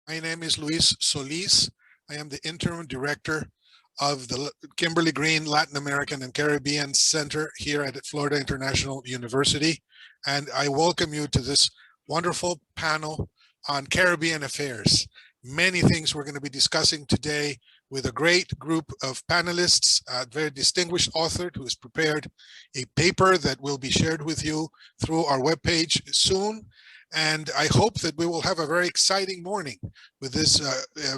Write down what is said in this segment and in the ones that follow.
My name is Luis Solis. I am the interim director of the Kimberly Green Latin American and Caribbean Center here at Florida International University. And I welcome you to this wonderful panel on Caribbean affairs. Many things we're going to be discussing today with a great group of panelists, a very distinguished author who has prepared a paper that will be shared with you through our webpage soon. And I hope that we will have a very exciting morning with this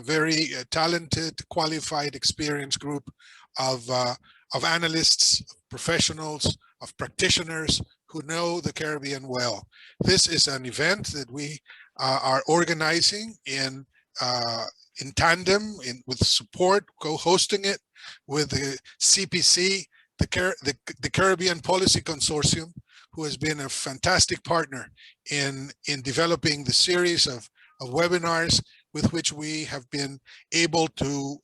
very talented, qualified, experienced group of analysts, professionals, of practitioners who know the Caribbean well. This is an event that we are organizing in tandem, with support, co-hosting it with the CPC, the Caribbean Policy Consortium, who has been a fantastic partner in developing the series of webinars with which we have been able to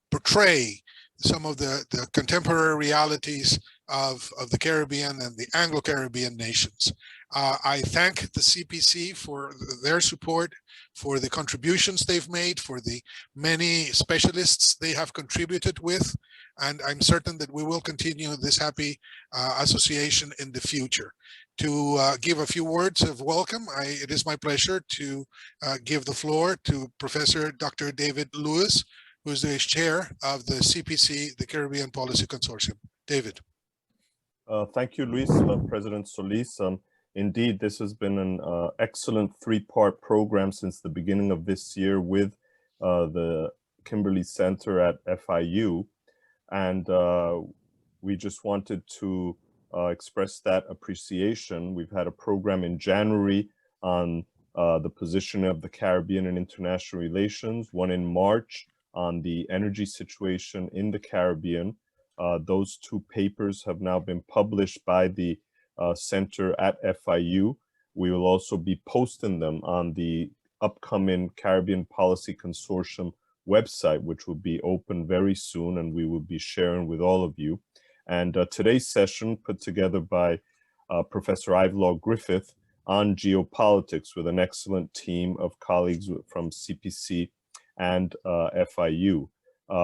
portray some of the contemporary realities of the Caribbean and the Anglo-Caribbean nations. I thank the CPC for their support, for the contributions they've made, for the many specialists they have contributed with, and I'm certain that we will continue this happy association in the future. To give a few words of welcome, it is my pleasure to give the floor to Professor Dr. David Lewis, who is the chair of the CPC, the Caribbean Policy Consortium. David. Thank you, Luis, President Solis. Indeed, this has been an excellent three-part program since the beginning of this year with the Kimberly Center at FIU. And we just wanted to express that appreciation. We've had a program in January on the position of the Caribbean in international relations, one in March on the energy situation in the Caribbean. Those two papers have now been published by the center at FIU. We will also be posting them on the upcoming Caribbean Policy Consortium website, which will be open very soon, and we will be sharing with all of you. And today's session put together by Professor Ivelaw Griffith on geopolitics with an excellent team of colleagues from CPC and FIU.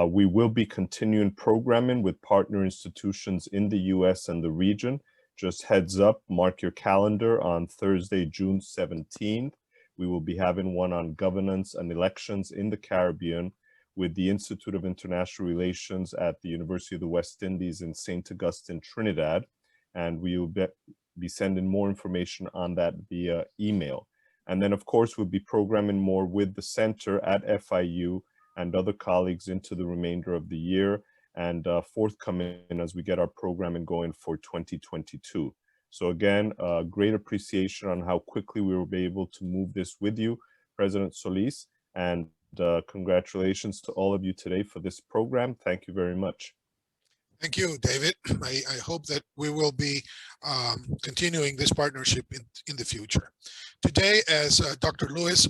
We will be continuing programming with partner institutions in the US and the region. Just heads up, mark your calendar on Thursday, June 17th. We will be having one on governance and elections in the Caribbean with the Institute of International Relations at the University of the West Indies in St. Augustine, Trinidad. And we will be sending more information on that via email. And then, of course, we'll be programming more with the center at FIU and other colleagues into the remainder of the year and forthcoming as we get our programming going for 2022. So again, great appreciation on how quickly we will be able to move this with you, President Solis, and congratulations to all of you today for this program. Thank you very much. Thank you, David. I hope that we will be continuing this partnership in the future. Today, as Dr. Lewis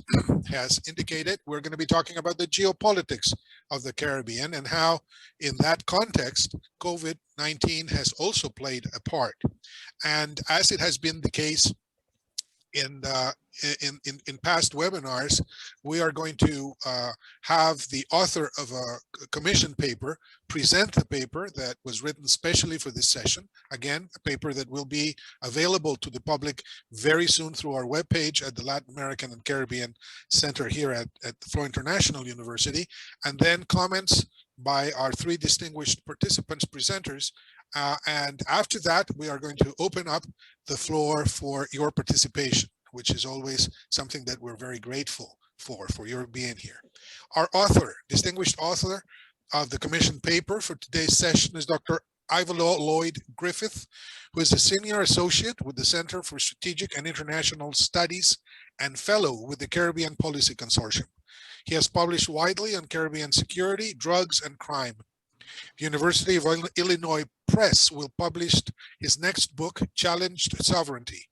has indicated, we're going to be talking about the geopolitics of the Caribbean and how, in that context, COVID-19 has also played a part. And as it has been the case in past webinars, we are going to have the author of a commission paper present the paper that was written specially for this session. Again, a paper that will be available to the public very soon through our webpage at the Latin American and Caribbean Center here at Florida International University, and then comments by our three distinguished participants, presenters. And after that, we are going to open up the floor for your participation, which is always something that we're very grateful for your being here. Our author, distinguished author of the commission paper for today's session is Dr. Ivelaw Lloyd Griffith, who is a senior associate with the Center for Strategic and International Studies and fellow with the Caribbean Policy Consortium. He has published widely on Caribbean security, drugs, and crime. The University of Illinois Press will publish his next book, Challenged Sovereignty.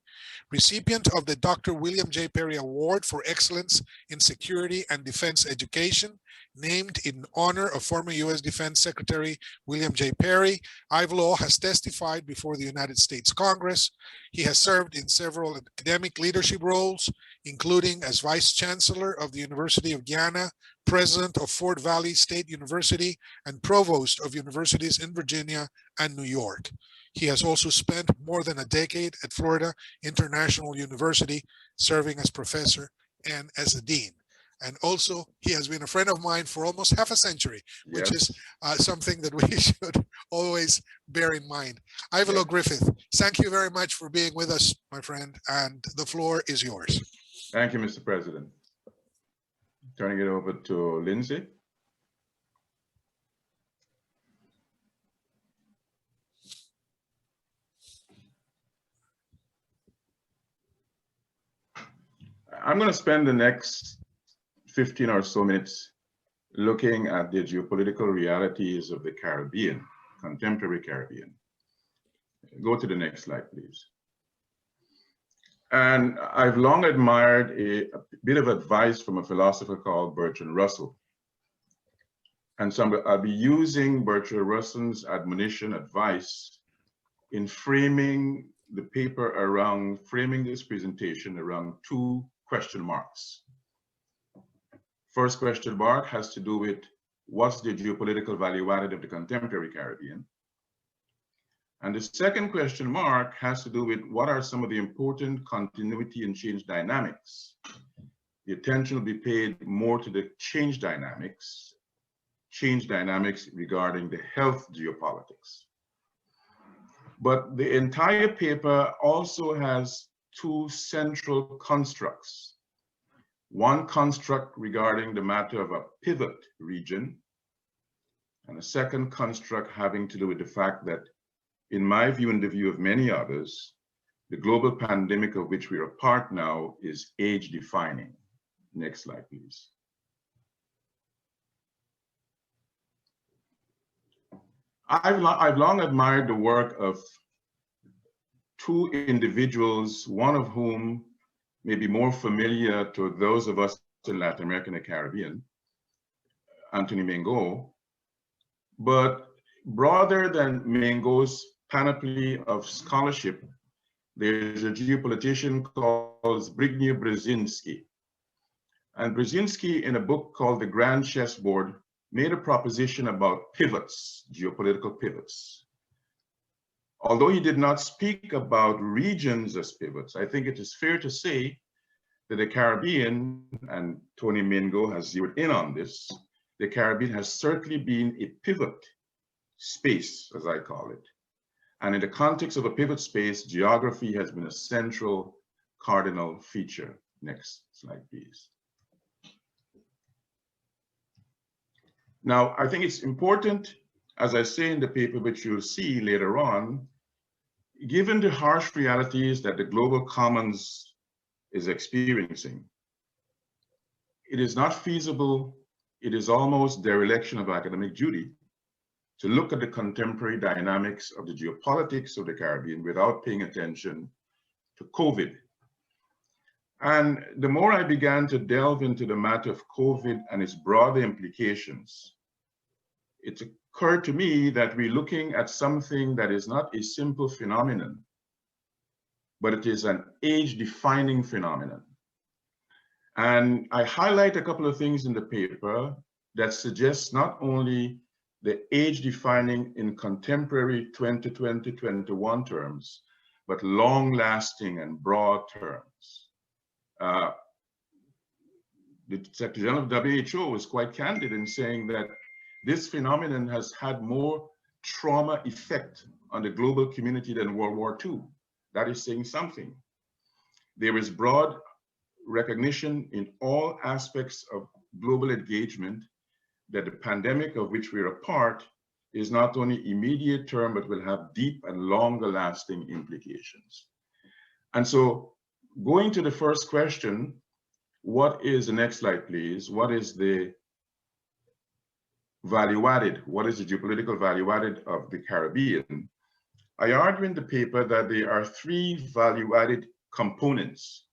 Recipient of the Dr. William J. Perry Award for Excellence in Security and Defense Education, named in honor of former U.S. Defense Secretary William J. Perry, Ivelaw has testified before the United States Congress. He has served in several academic leadership roles including as Vice Chancellor of the University of Guyana, President of Fort Valley State University, and Provost of universities in Virginia and New York. He has also spent more than a decade at Florida International University, serving as professor and as a dean. And also, he has been a friend of mine for almost half a century, which is something that we should always bear in mind. Ivelaw Griffith, thank you very much for being with us, my friend, and the floor is yours. Thank you, Mr. President. Turning it over to Lindsay. I'm going to spend the next 15 or so minutes looking at the geopolitical realities of the Caribbean, contemporary Caribbean. Go to the next slide, please. And I've long admired a bit of advice from a philosopher called Bertrand Russell. And so I'll be using Bertrand Russell's admonition, advice, in framing the paper around, framing this presentation around two question marks. First question mark has to do with what's the geopolitical value added of the contemporary Caribbean? And the second question mark has to do with what are some of the important continuity and change dynamics. The attention will be paid more to the change dynamics regarding the health geopolitics. But the entire paper also has two central constructs. One construct regarding the matter of a pivot region, and a second construct having to do with the fact that, in my view and the view of many others, the global pandemic of which we are a part now is age defining. Next slide, please. I've long admired the work of two individuals, one of whom may be more familiar to those of us in Latin America and the Caribbean, Anthony Mingo. But broader than Mingo's panoply of scholarship, there's a geopolitician called Zbigniew Brzezinski. And Brzezinski, in a book called The Grand Chessboard, made a proposition about pivots, geopolitical pivots. Although he did not speak about regions as pivots, I think it is fair to say that the Caribbean, and Tony Mingo has zeroed in on this, the Caribbean has certainly been a pivot space, as I call it. And in the context of a pivot space, geography has been a central cardinal feature. Next slide, please. Now, I think it's important, as I say in the paper, which you'll see later on, given the harsh realities that the global commons is experiencing, it is not feasible, it is almost dereliction of academic duty to look at the contemporary dynamics of the geopolitics of the Caribbean without paying attention to COVID. And the more I began to delve into the matter of COVID and its broader implications, it occurred to me that we're looking at something that is not a simple phenomenon, but it is an age-defining phenomenon. And I highlight a couple of things in the paper that suggests not only the age-defining in contemporary 2020-21 terms, but long-lasting and broad terms. The Secretary General of WHO was quite candid in saying that this phenomenon has had more trauma effect on the global community than World War II. That is saying something. There is broad recognition in all aspects of global engagement that the pandemic of which we're a part is not only immediate term, but will have deep and longer lasting implications. And so going to the first question, what is the next slide, please? What is the value added? What is the geopolitical value added of the Caribbean? I argue in the paper that there are three value added components.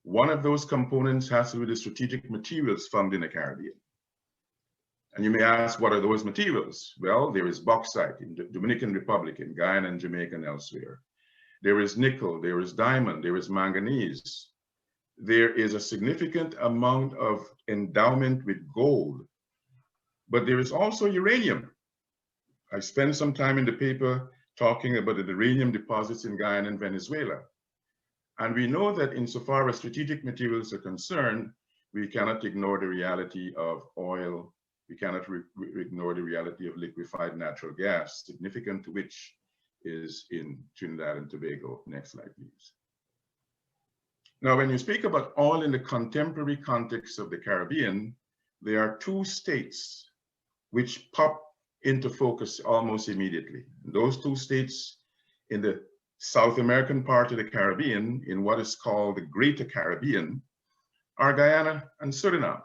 One of those components has to do with the strategic materials found in the Caribbean. And you may ask, what are those materials? Well, there is bauxite in the Dominican Republic, in Guyana and Jamaica and elsewhere. There is nickel, there is diamond, there is manganese. there is a significant amount of endowment with gold, but there is also uranium. I spent some time in the paper talking about the uranium deposits in Guyana and Venezuela. And we know that insofar as strategic materials are concerned, we cannot ignore the reality of oil. We cannot ignore the reality of liquefied natural gas, significant to which is in Trinidad and Tobago. Next slide, please. Now, when you speak about oil in the contemporary context of the Caribbean, there are two states which pop into focus almost immediately. Those two states in the South American part of the Caribbean, in what is called the Greater Caribbean, are Guyana and Suriname.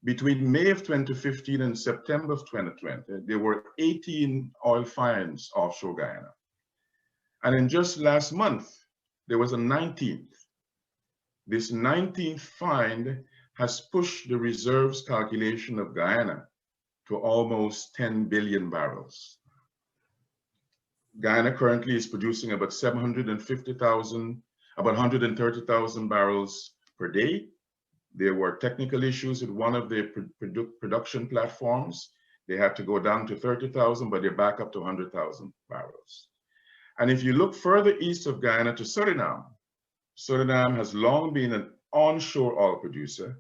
Between May of 2015 and September of 2020, there were 18 oil finds offshore Guyana. And in just last month, there was a 19th. This 19th find has pushed the reserves calculation of Guyana to almost 10 billion barrels. Guyana currently is producing about 750,000, about 130,000 barrels per day. There were technical issues with one of the production platforms. They had to go down to 30,000, but they're back up to 100,000 barrels. And if you look further east of Guyana to Suriname, Suriname has long been an onshore oil producer,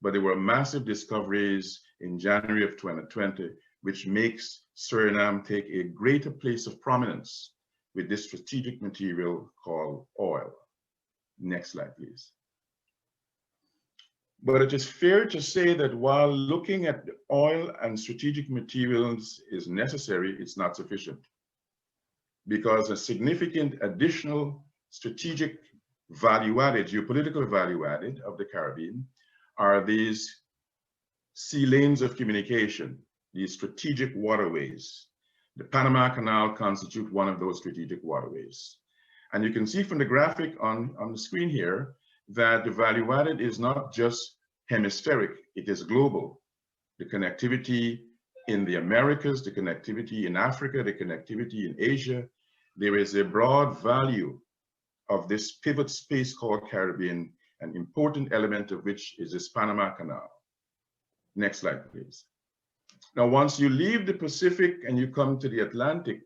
but there were massive discoveries in January of 2020, which makes Suriname take a greater place of prominence with this strategic material called oil. Next slide, please. But it is fair to say that while looking at the oil and strategic materials is necessary, it's not sufficient, because a significant additional strategic value added, geopolitical value added of the Caribbean are these sea lanes of communication, these strategic waterways. The Panama Canal constitutes one of those strategic waterways. And you can see from the graphic on the screen here that the value added is not just hemispheric, it is global. The connectivity in the Americas, the connectivity in Africa, the connectivity in Asia. There is a broad value of this pivot space called Caribbean, an important element of which is this Panama Canal. Next slide, please. Now, once you leave the Pacific and you come to the Atlantic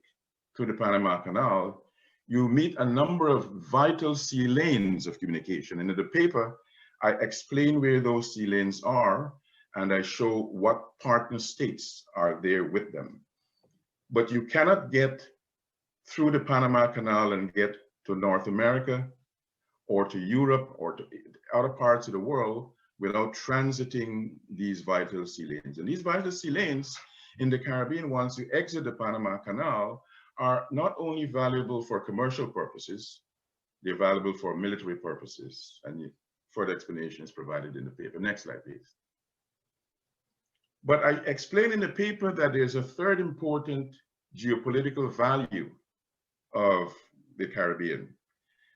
through the Panama Canal, you meet a number of vital sea lanes of communication. And in the paper, I explain where those sea lanes are, and I show what partner states are there with them. But you cannot get through the Panama Canal and get to North America or to Europe or to other parts of the world without transiting these vital sea lanes. And these vital sea lanes in the Caribbean, once you exit the Panama Canal, are not only valuable for commercial purposes, they're valuable for military purposes. And further explanation is provided in the paper. Next slide, please. But I explain in the paper that there's a third important geopolitical value of the Caribbean,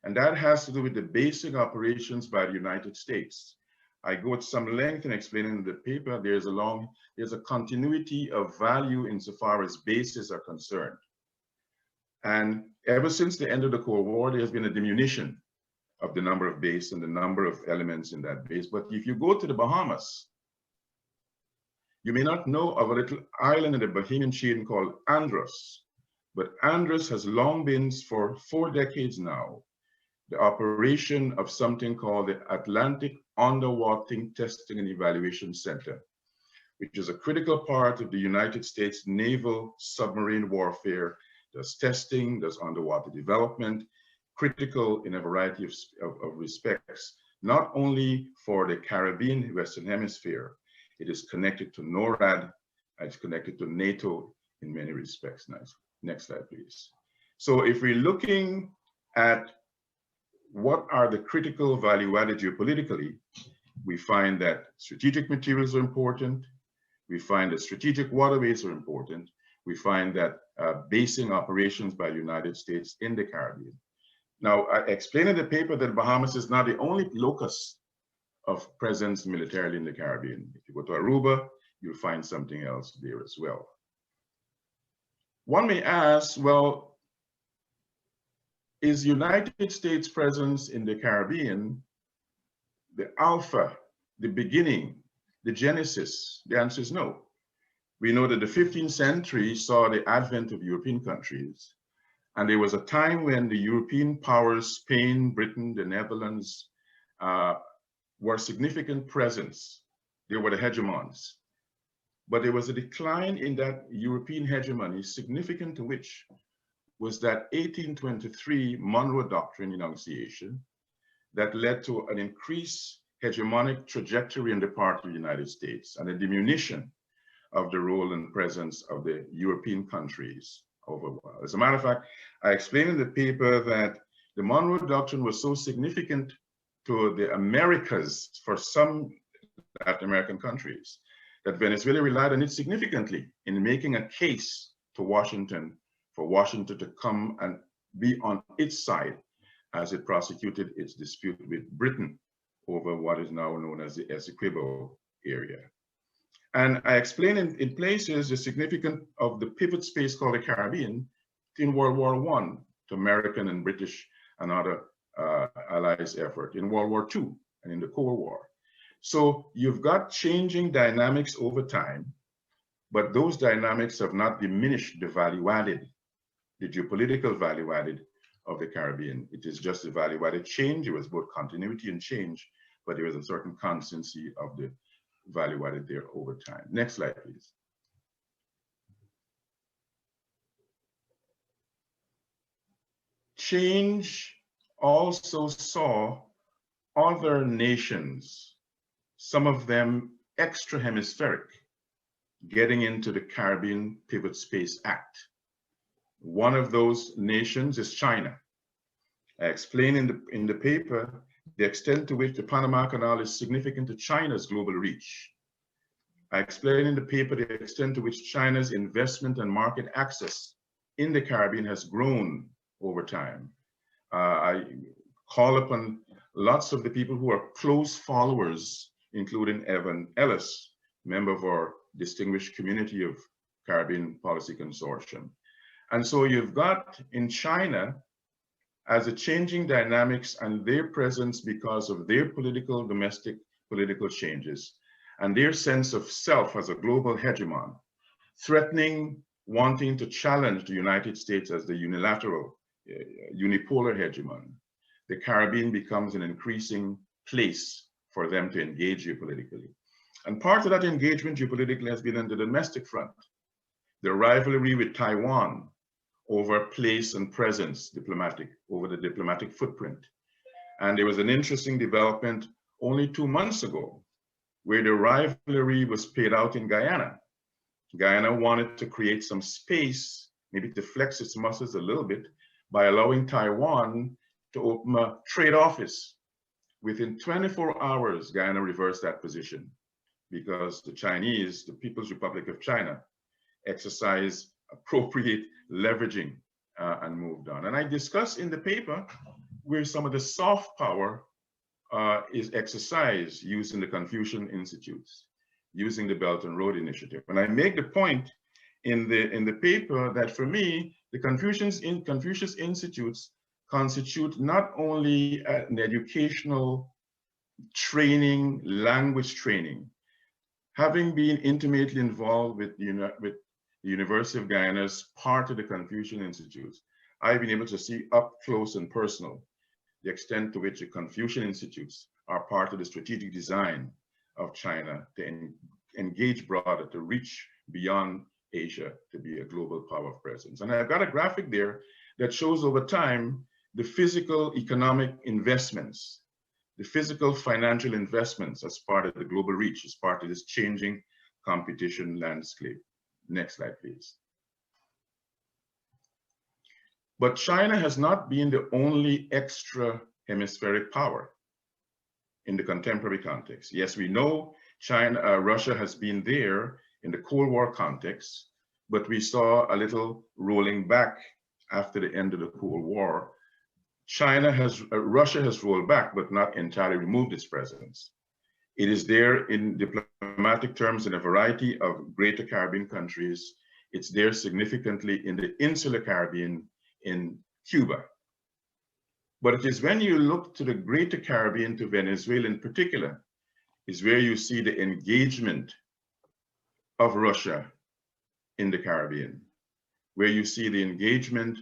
and that has to do with the basic operations by the United States. I go at some length in explaining in the paper there's a continuity of value insofar as bases are concerned. And ever since the end of the Cold War, there has been a diminution of the number of bases and the number of elements in that base. But if you go to the Bahamas, you may not know of a little island in the Bahamian chain called Andros, but Andros has long been, for 4 decades now, the operation of something called the Atlantic Underwater Testing and Evaluation Center, which is a critical part of the United States naval submarine warfare. Does testing, does underwater development, critical in a variety of respects, not only for the Caribbean Western Hemisphere. It is connected to NORAD, it's connected to NATO in many respects. Nice. Next slide, please. So if we're looking at what are the critical value added geopolitically, we find that strategic materials are important. We find that strategic waterways are important. We find that basing operations by the United States in the Caribbean. Now, I explain in the paper that Bahamas is not the only locus of presence militarily in the Caribbean. If you go to Aruba, you'll find something else there as well. One may ask, well, is United States presence in the Caribbean the alpha, the beginning, the genesis? The answer is no. We know that the 15th century saw the advent of European countries, and there was a time when the European powers, Spain, Britain, the Netherlands, were significant presence. They were the hegemons. But there was a decline in that European hegemony, significant to which was that 1823 Monroe Doctrine enunciation that led to an increased hegemonic trajectory on the part of the United States and a diminution of the role and presence of the European countries overall. As a matter of fact, I explained in the paper that the Monroe Doctrine was so significant to the Americas for some Latin American countries that Venezuela relied on it significantly in making a case to Washington for Washington to come and be on its side as it prosecuted its dispute with Britain over what is now known as the Essequibo area. And I explain in places the significance of the pivot space called the Caribbean in World War I to American and British and other allies' effort, in World War II and in the Cold War. So you've got changing dynamics over time, but those dynamics have not diminished the value added, the geopolitical value added of the Caribbean. It is just a value added change. It was both continuity and change, but there is a certain constancy of the value added there over time. Next slide, please. Change also saw other nations, some of them extra hemispheric, getting into the Caribbean Pivot Space Act. One of those nations is China. I explain in the paper the extent to which the Panama Canal is significant to China's global reach. I explain in the paper the extent to which China's investment and market access in the Caribbean has grown over time. I call upon lots of the people who are close followers, including Evan Ellis, member of our distinguished community of Caribbean Policy Consortium. And so you've got in China, as a changing dynamics and their presence because of their domestic political changes and their sense of self as a global hegemon, threatening, wanting to challenge the United States as the unilateral, unipolar hegemon, the Caribbean becomes an increasing place for them to engage geopolitically. And part of that engagement geopolitically has been on the domestic front. The rivalry with Taiwan over place and presence, over the diplomatic footprint. And there was an interesting development only 2 months ago where the rivalry was played out in Guyana. Guyana wanted to create some space, maybe to flex its muscles a little bit by allowing Taiwan to open a trade office. Within 24 hours, Guyana reversed that position because the Chinese, the People's Republic of China, exercised appropriate leveraging and moved on. And I discuss in the paper where some of the soft power is exercised using the Confucian Institutes, using the Belt and Road Initiative. And I make the point in the paper that for me, the Confucius Institutes constitute not only an educational training, language training. Having been intimately involved with the University of Guyana as part of the Confucian Institutes, I've been able to see up close and personal the extent to which the Confucian Institutes are part of the strategic design of China to engage broader, to reach beyond Asia, to be a global power of presence. And I've got a graphic there that shows over time the physical economic investments, the physical financial investments as part of the global reach, as part of this changing competition landscape. Next slide, please. But China has not been the only extra hemispheric power in the contemporary context. Yes, we know Russia has been there in the Cold War context, but we saw a little rolling back after the end of the Cold War. Russia has rolled back, but not entirely removed its presence. It is there in diplomatic terms in a variety of greater Caribbean countries. It's there significantly in the insular Caribbean in Cuba. But it is when you look to the greater Caribbean, to Venezuela in particular, is where you see the engagement of Russia in the Caribbean, where you see the engagement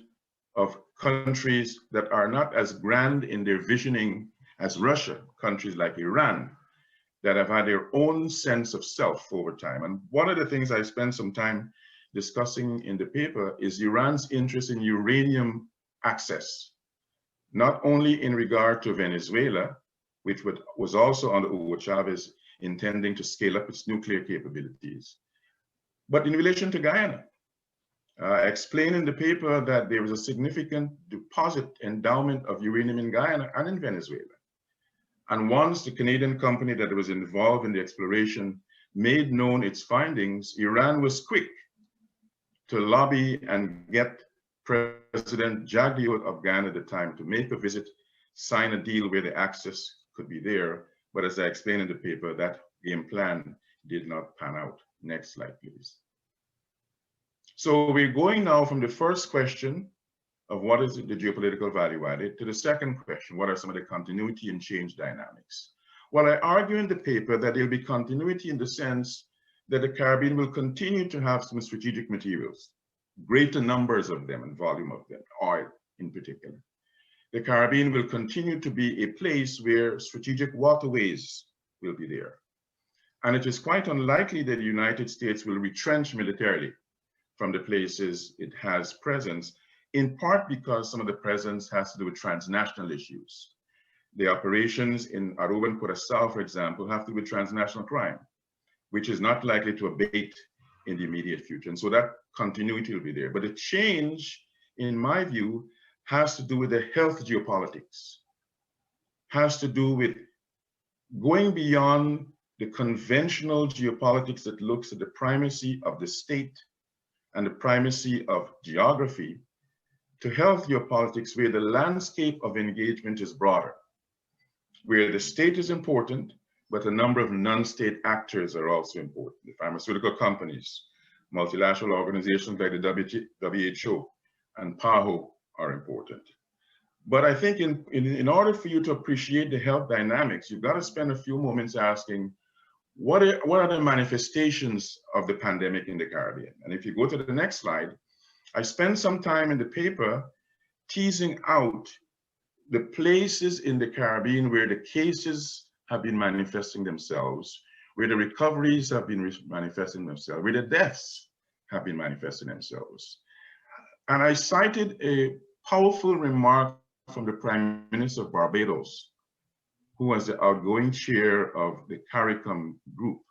of countries that are not as grand in their visioning as Russia, countries like Iran, that have had their own sense of self over time. And one of the things I spent some time discussing in the paper is Iran's interest in uranium access, not only in regard to Venezuela, which was also under Hugo Chavez intending to scale up its nuclear capabilities, but in relation to Guyana. I explained in the paper that there was a significant deposit endowment of uranium in Guyana and in Venezuela. And once the Canadian company that was involved in the exploration made known its findings, Iran was quick to lobby and get President Jagdeo of Guyana at the time to make a visit, sign a deal where the access could be there. But as I explained in the paper, that game plan did not pan out. Next slide, please. So we're going now from the first question of what is the geopolitical value added to the second question, what are some of the continuity and change dynamics? Well, I argue in the paper that there'll be continuity in the sense that the Caribbean will continue to have some strategic materials, greater numbers of them and volume of them, oil in particular. The Caribbean will continue to be a place where strategic waterways will be there. And it is quite unlikely that the United States will retrench militarily from the places it has presence, in part because some of the presence has to do with transnational issues. The operations in Aruba and Curaçao, for example, have to do with transnational crime, which is not likely to abate in the immediate future. And so that continuity will be there. But the change, in my view, has to do with the health geopolitics, has to do with going beyond the conventional geopolitics that looks at the primacy of the state and the primacy of geography, to health geopolitics where the landscape of engagement is broader, where the state is important, but a number of non-state actors are also important. The pharmaceutical companies, multilateral organizations like the WHO and PAHO are important. But I think in order for you to appreciate the health dynamics, you've got to spend a few moments asking, what are the manifestations of the pandemic in the Caribbean? And if you go to the next slide, I spent some time in the paper teasing out the places in the Caribbean where the cases have been manifesting themselves, where the recoveries have been manifesting themselves, where the deaths have been manifesting themselves. And I cited a powerful remark from the Prime Minister of Barbados, who was the outgoing chair of the CARICOM group.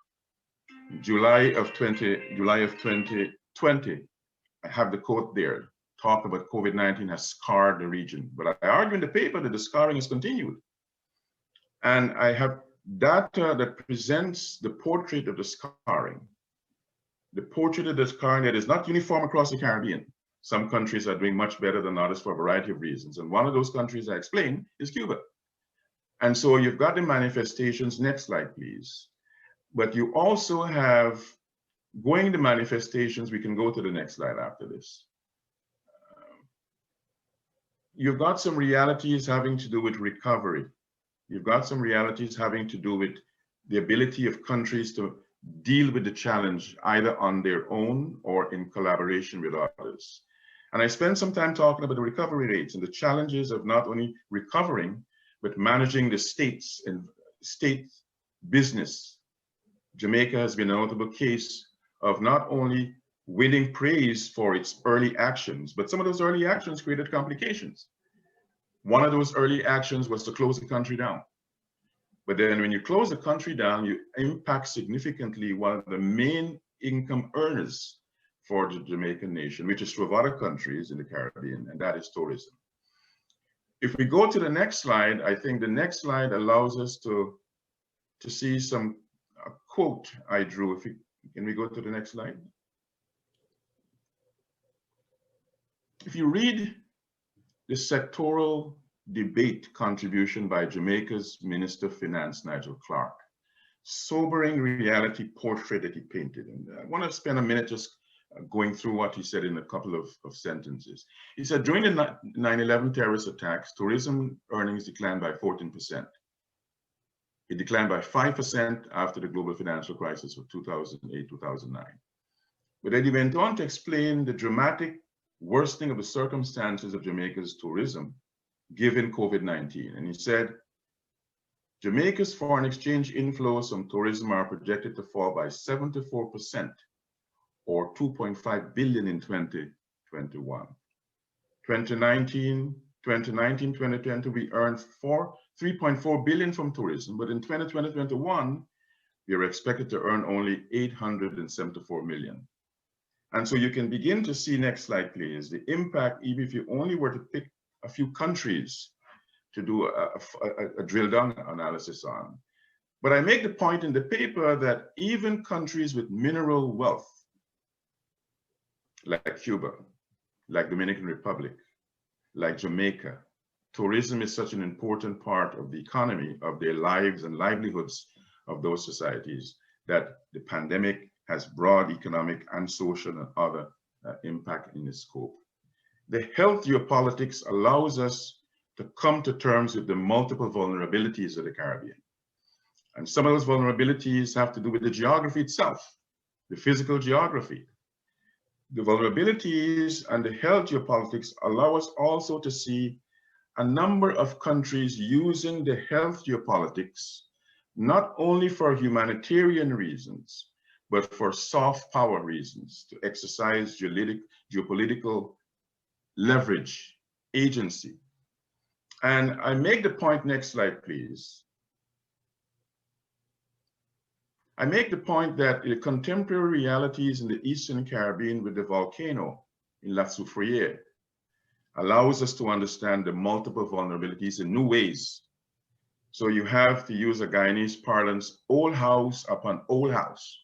July of 2020, I have the quote there, talk about COVID-19 has scarred the region. But I argue in the paper that the scarring has continued. And I have data that presents the portrait of the scarring. The portrait of the scarring that is not uniform across the Caribbean. Some countries are doing much better than others for a variety of reasons. And one of those countries I explained is Cuba. And so you've got the manifestations, next slide, please. But you also have, going to manifestations, we can go to the next slide after this. You've got some realities having to do with recovery. You've got some realities having to do with the ability of countries to deal with the challenge either on their own or in collaboration with others. And I spent some time talking about the recovery rates and the challenges of not only recovering, but managing the states and state business. Jamaica has been a notable case of not only winning praise for its early actions, but some of those early actions created complications. One of those early actions was to close the country down. But then when you close the country down, you impact significantly one of the main income earners for the Jamaican nation, which is true of other countries in the Caribbean, and that is tourism. If we go to the next slide, I think the next slide allows us to see some quote I drew. Can we go to the next slide? If you read the sectoral debate contribution by Jamaica's Minister of Finance, Nigel Clark, sobering reality portrait that he painted. And I want to spend a minute just going through what he said in a couple of sentences. He said, during the 9/11 terrorist attacks, tourism earnings declined by 14%. It declined by 5% after the global financial crisis of 2008-2009. But then he went on to explain the dramatic worsening of the circumstances of Jamaica's tourism given COVID-19. And he said, Jamaica's foreign exchange inflows from tourism are projected to fall by 74%, or 2.5 billion in 2021. 2019-2020, we earned 3.4 billion from tourism, but in 2020-21, we are expected to earn only 874 million. And so you can begin to see, next slide please, the impact, even if you only were to pick a few countries to do a drill down analysis on. But I make the point in the paper that even countries with mineral wealth, like Cuba, like Dominican Republic, like Jamaica, tourism is such an important part of the economy, of their lives and livelihoods of those societies, that the pandemic has broad economic and social and other impact in its scope. The health geopolitics allows us to come to terms with the multiple vulnerabilities of the Caribbean. And some of those vulnerabilities have to do with the geography itself, the physical geography. The vulnerabilities and the health geopolitics allow us also to see a number of countries using the health geopolitics, not only for humanitarian reasons, but for soft power reasons, to exercise geopolitical leverage, agency. And I make the point, next slide, please. I make the point that the contemporary realities in the Eastern Caribbean with the volcano in La Soufrière allows us to understand the multiple vulnerabilities in new ways. So you have, to use a Guyanese parlance, old house upon old house.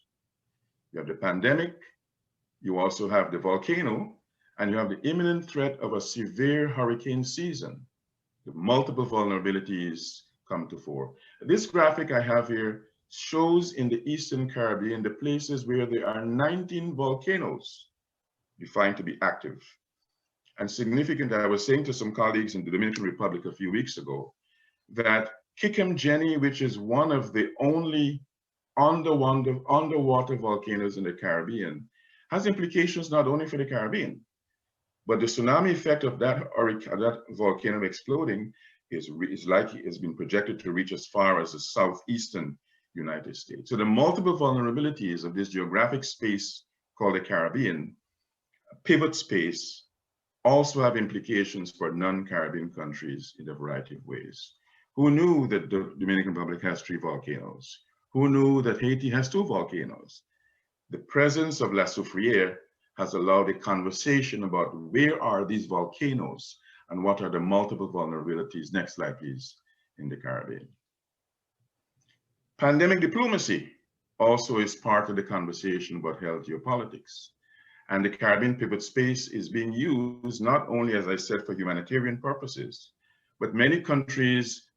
You have the pandemic, you also have the volcano, and you have the imminent threat of a severe hurricane season. The multiple vulnerabilities come to fore. This graphic I have here shows in the Eastern Caribbean the places where there are 19 volcanoes defined to be active. And significant, I was saying to some colleagues in the Dominican Republic a few weeks ago, that Kikem-Jenny, which is one of the only underwater volcanoes in the Caribbean, has implications not only for the Caribbean, but the tsunami effect of that volcano exploding is likely, has been projected to reach as far as the southeastern United States. So the multiple vulnerabilities of this geographic space called the Caribbean, pivot space, also have implications for non-Caribbean countries in a variety of ways. Who knew that the Dominican Republic has 3 volcanoes? Who knew that Haiti has 2 volcanoes? The presence of La Soufrière has allowed a conversation about where are these volcanoes and what are the multiple vulnerabilities, next slide please, in the Caribbean. Pandemic diplomacy also is part of the conversation about health geopolitics. And the Caribbean pivot space is being used not only, as I said, for humanitarian purposes, but many countries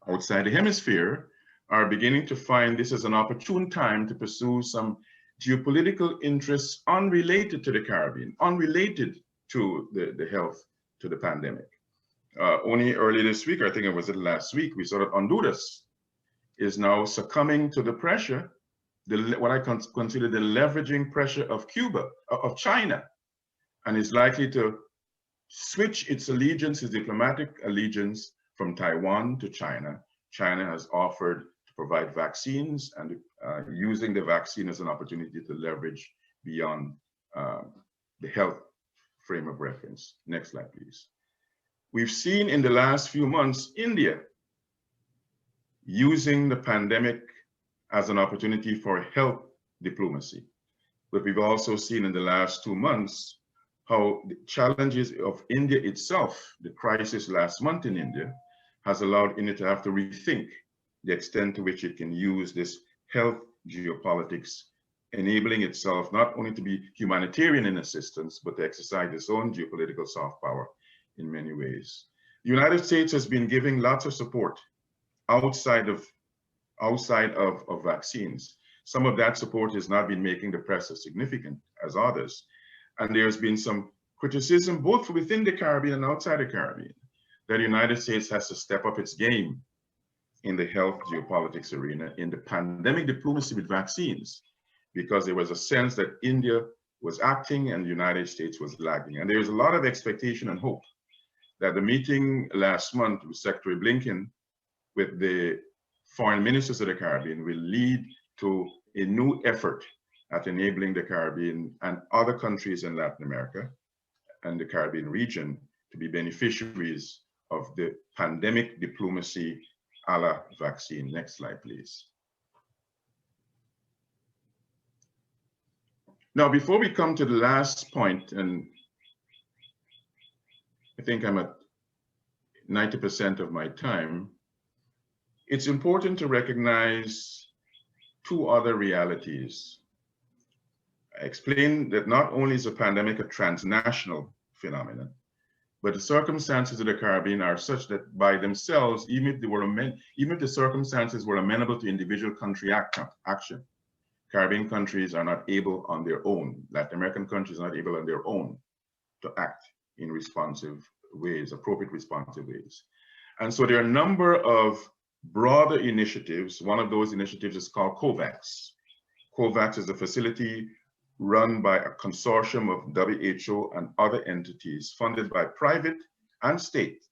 outside the hemisphere are beginning to find this as an opportune time to pursue some geopolitical interests unrelated to the Caribbean, unrelated to the health, to the pandemic. Only early this week, I think it was last week, we saw that Honduras is now succumbing to the pressure, what I consider the leveraging pressure of Cuba, of China, and is likely to switch its allegiance, its diplomatic allegiance from Taiwan to China. China has offered to provide vaccines and using the vaccine as an opportunity to leverage beyond the health frame of reference. Next slide, please. We've seen in the last few months, India using the pandemic as an opportunity for health diplomacy. But we've also seen in the last 2 months how the challenges of India itself, the crisis last month in India, has allowed India to have to rethink the extent to which it can use this health geopolitics, enabling itself not only to be humanitarian in assistance, but to exercise its own geopolitical soft power in many ways. The United States has been giving lots of support outside of vaccines. some of that support has not been making the press as significant as others. And there's been some criticism both within the Caribbean and outside the Caribbean that the United States has to step up its game in the health geopolitics arena, in the pandemic diplomacy with vaccines, because there was a sense that India was acting and the United States was lagging. And there's a lot of expectation and hope that the meeting last month with Secretary Blinken with the foreign ministers of the Caribbean will lead to a new effort at enabling the Caribbean and other countries in Latin America and the Caribbean region to be beneficiaries of the pandemic diplomacy a la vaccine. Next slide, please. Now, before we come to the last point, and I think I'm at 90% of my time, it's important to recognize two other realities. I explained that not only is the pandemic a transnational phenomenon, but the circumstances of the Caribbean are such that by themselves, even if the circumstances were amenable to individual country action, Caribbean countries are not able on their own, Latin American countries are not able on their own to act in responsive ways, appropriate responsive ways. And so there are a number of broader initiatives. One of those initiatives is called COVAX. COVAX is a facility run by a consortium of WHO and other entities funded by private and state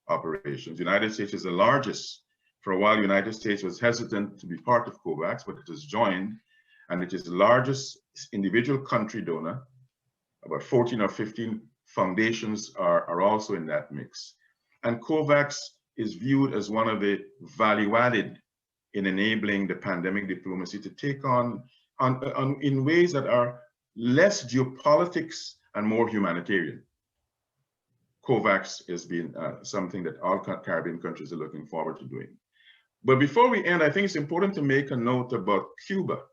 operations. The United States is the largest. For a while, the United States was hesitant to be part of COVAX, but it has joined, and it is the largest individual country donor. About 14 or 15 foundations are also in that mix. And COVAX is viewed as one of the value added in enabling the pandemic diplomacy to take on in ways that are less geopolitics and more humanitarian. COVAX has been something that all Caribbean countries are looking forward to doing. But before we end, I think it's important to make a note about Cuba.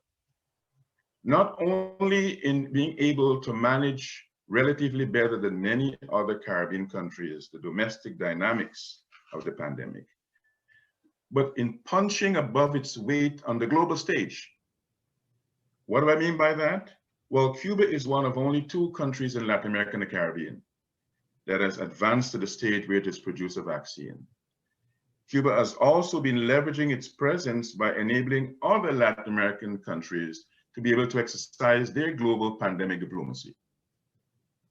Not only in being able to manage relatively better than many other Caribbean countries the domestic dynamics of the pandemic, but in punching above its weight on the global stage. What do I mean by that? Well, Cuba is one of only 2 countries in Latin America and the Caribbean that has advanced to the stage where it has produced a vaccine. Cuba has also been leveraging its presence by enabling other Latin American countries to be able to exercise their global pandemic diplomacy.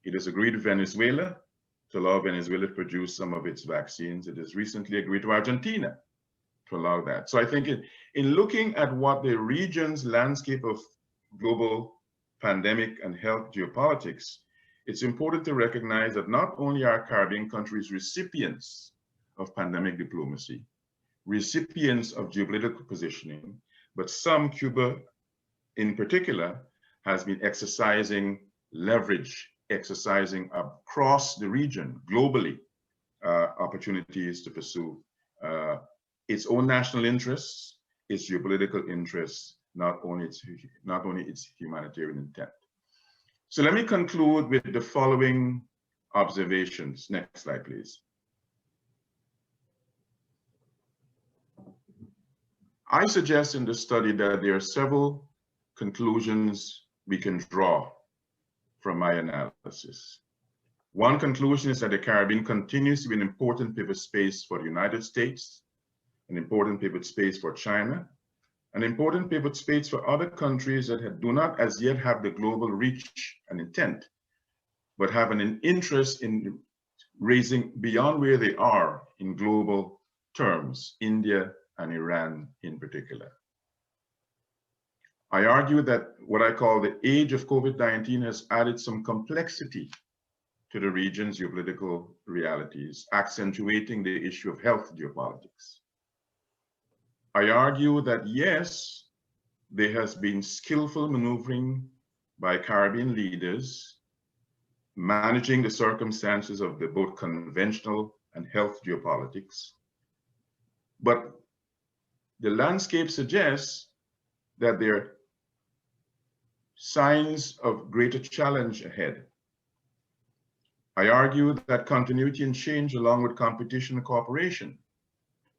It has agreed with Venezuela to allow Venezuela to produce some of its vaccines. It has recently agreed to Argentina to allow that. So I think in looking at what the region's landscape of global pandemic and health geopolitics, it's important to recognize that not only are Caribbean countries recipients of pandemic diplomacy, recipients of geopolitical positioning, but some, Cuba in particular, has been exercising leverage, exercising across the region, globally, opportunities to pursue its own national interests, its geopolitical interests, not only its humanitarian intent. So let me conclude with the following observations. Next slide, please. I suggest in the study that there are several conclusions we can draw from my analysis. One conclusion is that the Caribbean continues to be an important pivot space for the United States, an important pivot space for China, an important pivot space for other countries that do not as yet have the global reach and intent, but have an interest in raising beyond where they are in global terms, India and Iran in particular. I argue that what I call the age of COVID-19 has added some complexity to the region's geopolitical realities, accentuating the issue of health geopolitics. I argue that yes, there has been skillful maneuvering by Caribbean leaders, managing the circumstances of the both conventional and health geopolitics. But the landscape suggests that there are signs of greater challenge ahead. I argue that continuity and change, along with competition and cooperation,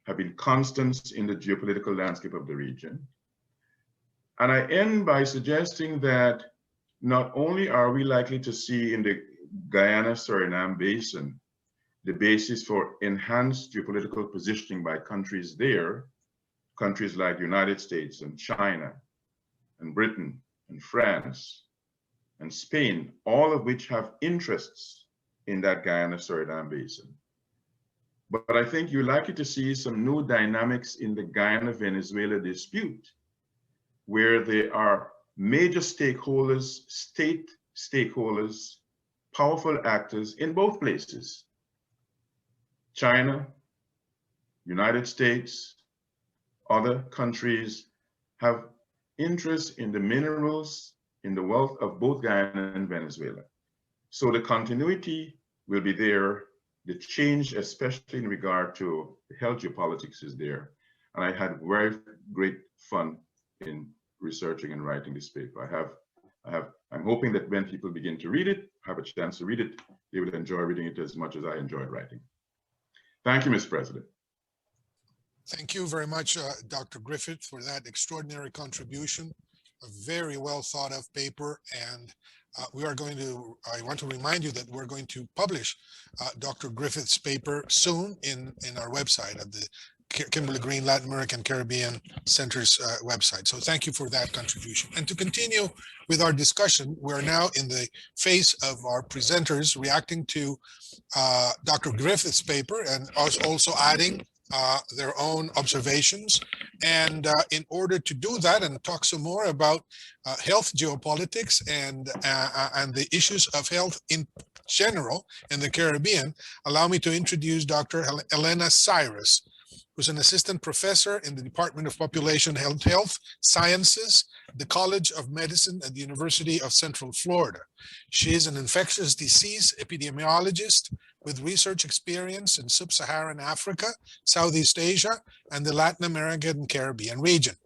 have been constants in the geopolitical landscape of the region. And I end by suggesting that not only are we likely to see in the Guyana-Suriname basin the basis for enhanced geopolitical positioning by countries there, countries like the United States and China and Britain and France and Spain, all of which have interests in that Guyana-Suriname basin. But I think you're likely to see some new dynamics in the Guyana-Venezuela dispute, where there are major stakeholders, state stakeholders, powerful actors in both places. China, United States, other countries have interest in the minerals, in the wealth of both Guyana and Venezuela. So the continuity will be there. The change, especially in regard to health geopolitics, is there. And I had very great fun in researching and writing this paper. I'm hoping that when people begin to read it, have a chance to read it, they will enjoy reading it as much as I enjoyed writing. Thank you, Mr. President. Thank you very much, Dr. Griffith, for that extraordinary contribution. A very well thought of paper, and I want to remind you that we're going to publish Dr. Griffith's paper soon in our website at the Kimberly-Green Latin American Caribbean Center's website. So thank you for that contribution. And to continue with our discussion, we're now in the phase of our presenters reacting to Dr. Griffith's paper and also adding their own observations. And in order to do that and talk some more about health geopolitics and the issues of health in general in the Caribbean, allow me to introduce Dr. Elena Cyrus, who's an assistant professor in the Department of Population Health Sciences, the College of Medicine at the University of Central Florida. She is an infectious disease epidemiologist with research experience in sub-Saharan Africa, Southeast Asia, and the Latin American Caribbean region.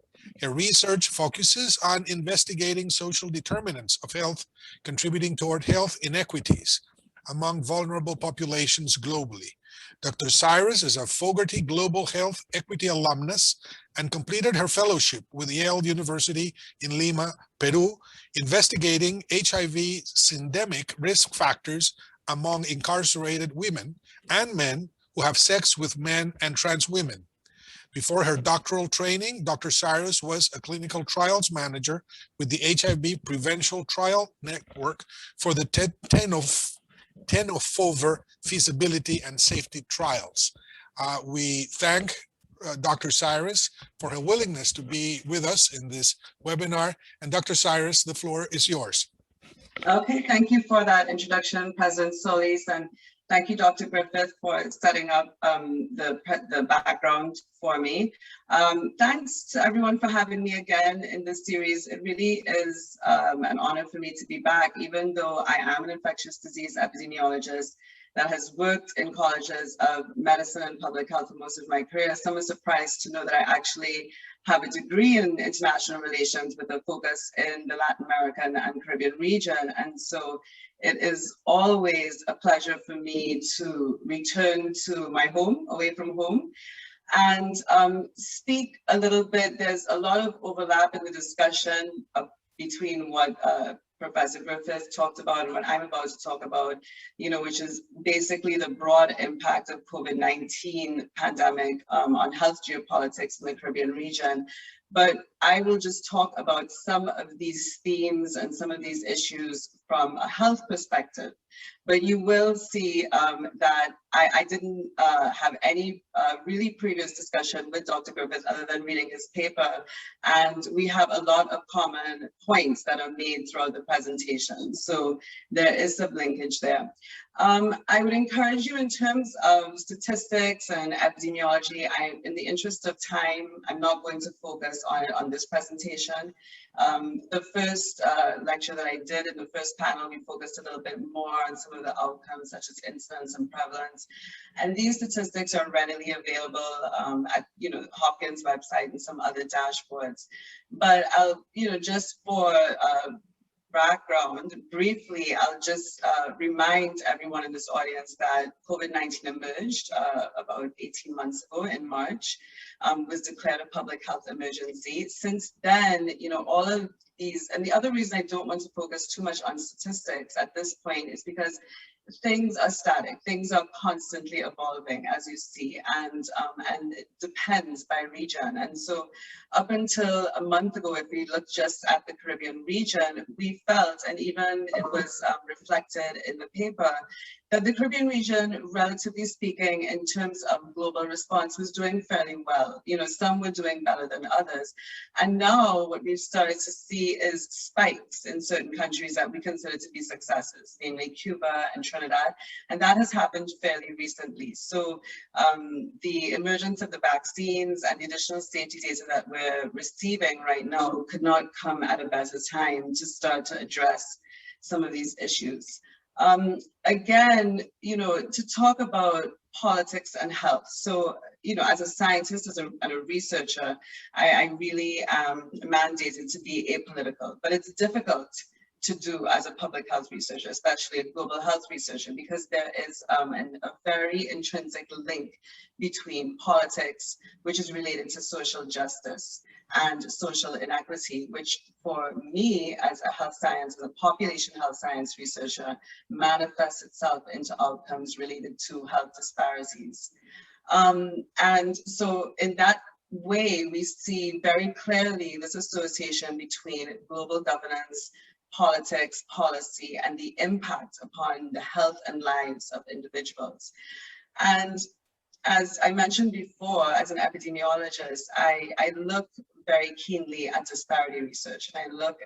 Her research focuses on investigating social determinants of health contributing toward health inequities among vulnerable populations globally. Dr. Cyrus is a Fogarty Global Health Equity alumnus and completed her fellowship with Yale University in Lima, Peru, investigating HIV syndemic risk factors among incarcerated women and men who have sex with men and trans women. Before her doctoral training, Dr. Cyrus was a clinical trials manager with the HIV Prevention Trial Network for the tenofovir feasibility and safety trials. We thank Dr. Cyrus for her willingness to be with us in this webinar. And Dr. Cyrus, the floor is yours. Okay, thank you for that introduction, President Solis, and thank you, Dr. Griffith, for setting up the background for me. Thanks to everyone for having me again in this series. It really is an honor for me to be back, even though I am an infectious disease epidemiologist that has worked in colleges of medicine and public health for most of my career. Some are surprised to know that I actually have a degree in international relations with a focus in the Latin American and Caribbean region. And so it is always a pleasure for me to return to my home, away from home, and speak a little bit. There's a lot of overlap in the discussion between what Professor Griffith talked about and what I'm about to talk about, which is basically the broad impact of COVID-19 pandemic on health geopolitics in the Caribbean region. But I will just talk about some of these themes and some of these issues from a health perspective. But you will see that I didn't have any really previous discussion with Dr. Griffith other than reading his paper. And we have a lot of common points that are made throughout the presentation. So there is some linkage there. I would encourage you in terms of statistics and epidemiology. In the interest of time, I'm not going to focus on it on this presentation. The first lecture that I did in the first panel, we focused a little bit more on some of the outcomes such as incidence and prevalence. And these statistics are readily available at Hopkins website and some other dashboards. But I'll, just for background, briefly, I'll just remind everyone in this audience that COVID-19 emerged about 18 months ago in March, was declared a public health emergency. Since then, you know, all of these, and the other reason I don't want to focus too much on statistics at this point is because things are static, things are constantly evolving, as you see, and it depends by region. And so up until a month ago, if we look just at the Caribbean region, we felt, and even it was reflected in the paper, that the Caribbean region, relatively speaking, in terms of global response, was doing fairly well. You know, some were doing better than others. And now what we've started to see is spikes in certain countries that we consider to be successes, namely Cuba and Trinidad. And that has happened fairly recently. So the emergence of the vaccines and the additional safety data that we're receiving right now could not come at a better time to start to address some of these issues. Again, you know, to talk about politics and health. So, you know, as a scientist and a researcher, I really am mandated to be apolitical, but it's difficult to do as a public health researcher, especially a global health researcher, because there is a very intrinsic link between politics, which is related to social justice, and social inequity, which for me as a health science, as a population health science researcher, manifests itself into outcomes related to health disparities. And so in that way, we see very clearly this association between global governance, politics, policy, and the impact upon the health and lives of individuals. And as I mentioned before, as an epidemiologist, I look very keenly at disparity research. And I look,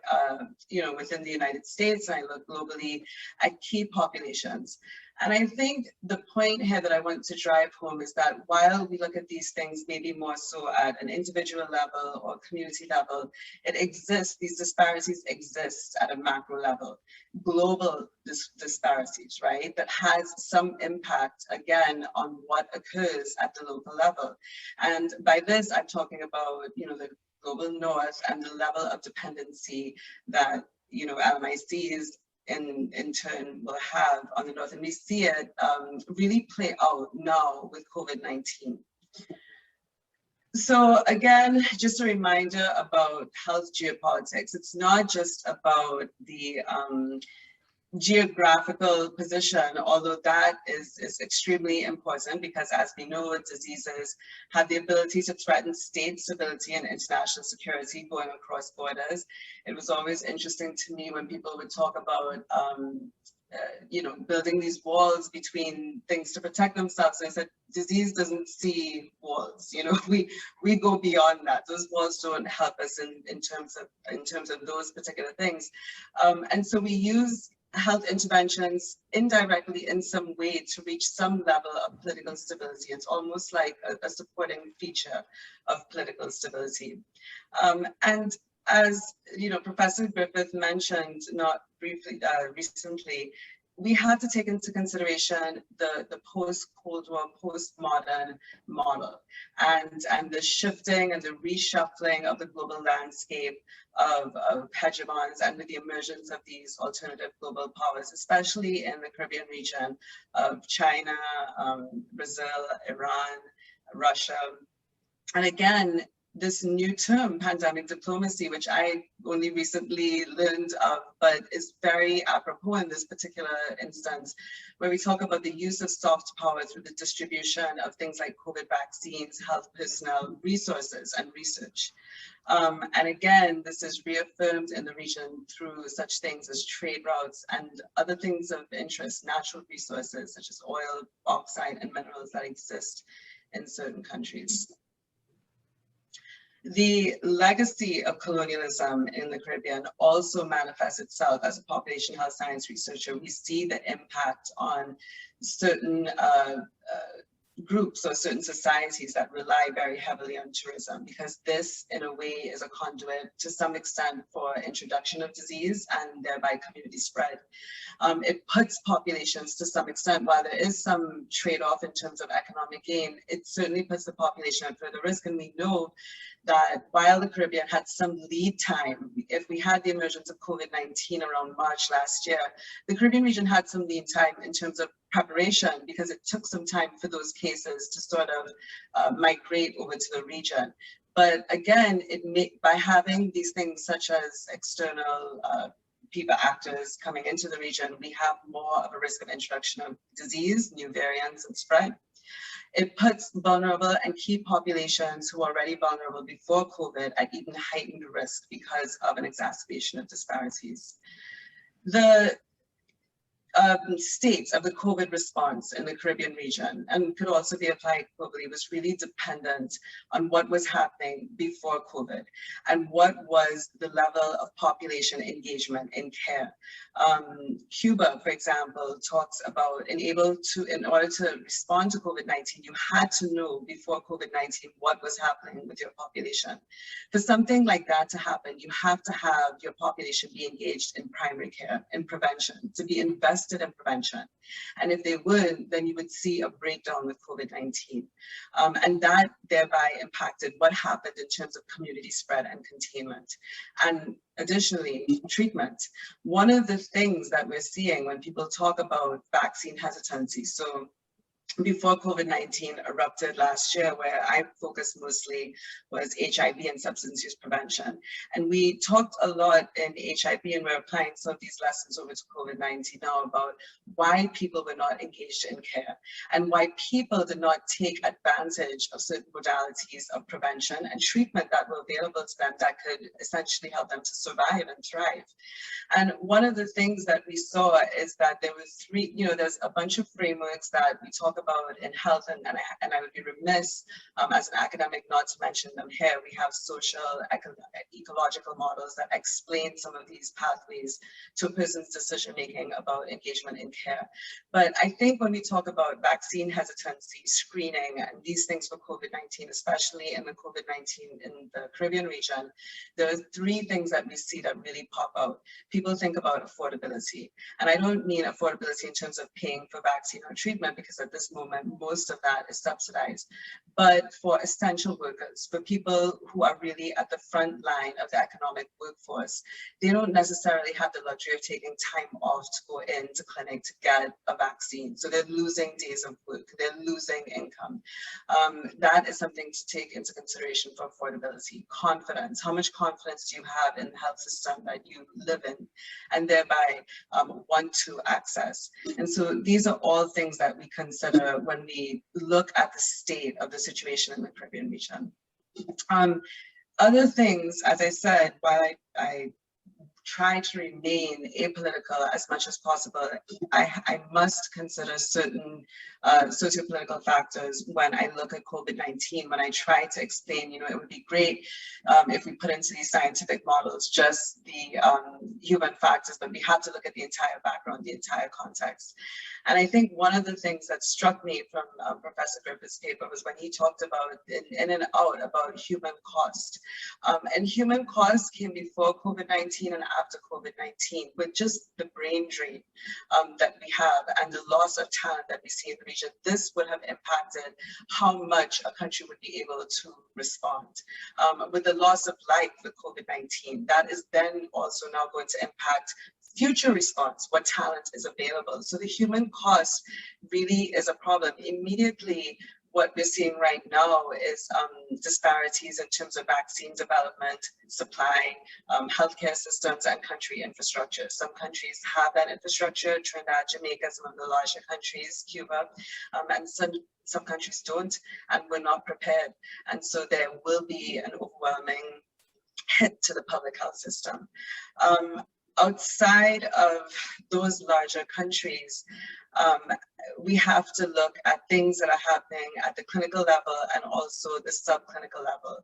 you know, within the United States, and I look globally at key populations. And I think the point here that I want to drive home is that while we look at these things maybe more so at an individual level or community level, it exists, these disparities exist at a macro level, global disparities, right? That has some impact, again, on what occurs at the local level. And by this, I'm talking about, you know, the global north and the level of dependency that, you know, LMICs in turn will have on the north. And we see it really play out now with COVID-19. So again, just a reminder about health geopolitics. It's not just about the geographical position, although that is extremely important because, as we know, diseases have the ability to threaten state stability and international security going across borders. It was always interesting to me when people would talk about you know, building these walls between things to protect themselves. And I said, disease doesn't see walls. You know, we go beyond that. Those walls don't help us in terms of those particular things. And so we use health interventions indirectly in some way to reach some level of political stability. It's almost like a supporting feature of political stability. And as you know, Professor Griffith mentioned not briefly recently, we have to take into consideration the post-Cold War, post-modern model and the shifting and the reshuffling of the global landscape of hegemons and with the emergence of these alternative global powers, especially in the Caribbean region of China, Brazil, Iran, Russia. And again, this new term, pandemic diplomacy, which I only recently learned of, but is very apropos in this particular instance, where we talk about the use of soft power through the distribution of things like COVID vaccines, health personnel, resources, and research. And again, this is reaffirmed in the region through such things as trade routes and other things of interest, natural resources such as oil, bauxite, and minerals that exist in certain countries. The legacy of colonialism in the Caribbean also manifests itself as a population health science researcher. We see the impact on certain groups or certain societies that rely very heavily on tourism, because this in a way is a conduit to some extent for introduction of disease and thereby community spread. It puts populations to some extent, while there is some trade-off in terms of economic gain, it certainly puts the population at further risk. And we know that while the Caribbean had some lead time, if we had the emergence of COVID-19 around March last year, the Caribbean region had some lead time in terms of preparation, because it took some time for those cases to sort of migrate over to the region. But again, by having these things such as external people, actors coming into the region, we have more of a risk of introduction of disease, new variants, and spread. It puts vulnerable and key populations who are already vulnerable before COVID at even heightened risk because of an exacerbation of disparities. The states of the COVID response in the Caribbean region, and could also be applied globally, was really dependent on what was happening before COVID and what was the level of population engagement in care. Cuba, for example, talks about in order to respond to COVID-19, you had to know before COVID-19 what was happening with your population. For something like that to happen, you have to have your population be engaged in primary care, in prevention, to be invested in prevention. And if they weren't, then you would see a breakdown with COVID-19. And that thereby impacted what happened in terms of community spread and containment. And additionally, treatment. One of the things that we're seeing when people talk about vaccine hesitancy, so before COVID-19 erupted last year, where I focused mostly was HIV and substance use prevention. And we talked a lot in HIV, and we're applying some of these lessons over to COVID-19 now, about why people were not engaged in care and why people did not take advantage of certain modalities of prevention and treatment that were available to them that could essentially help them to survive and thrive. And one of the things that we saw is that there were there's a bunch of frameworks that we talk about in health, and I would be remiss as an academic not to mention them here. We have social, ecological models that explain some of these pathways to a person's decision-making about engagement in care. But I think when we talk about vaccine hesitancy, screening, and these things for COVID-19, especially in the COVID-19 in the Caribbean region, there are three things that we see that really pop out. People think about affordability. And I don't mean affordability in terms of paying for vaccine or treatment, because at this moment, most of that is subsidized. But for essential workers, for people who are really at the front line of the economic workforce, they don't necessarily have the luxury of taking time off to go into clinic to get a vaccine. So they're losing days of work, they're losing income. That is something to take into consideration for affordability. Confidence, how much confidence do you have in the health system that you live in and thereby want to access? And so these are all things that we consider when we look at the state of the situation in the Caribbean region. Other things, as I said, while I try to remain apolitical as much as possible, I must consider certain socio-political factors when I look at COVID-19, when I try to explain, it would be great if we put into these scientific models just the human factors, but we have to look at the entire background, the entire context. And I think one of the things that struck me from Professor Griffith's paper was when he talked about in and out about human cost. And human cost came before COVID-19 and after COVID-19, with just the brain drain that we have and the loss of talent that we see in the region. This would have impacted how much a country would be able to respond. With the loss of life with COVID-19, that is then also now going to impact future response, what talent is available. So the human cost really is a problem. Immediately, what we're seeing right now is disparities in terms of vaccine development, supply, healthcare systems, and country infrastructure. Some countries have that infrastructure, Trinidad, Jamaica, some of the larger countries, Cuba, and some countries don't, and we're not prepared. And so there will be an overwhelming hit to the public health system. Outside of those larger countries, we have to look at things that are happening at the clinical level and also the subclinical level.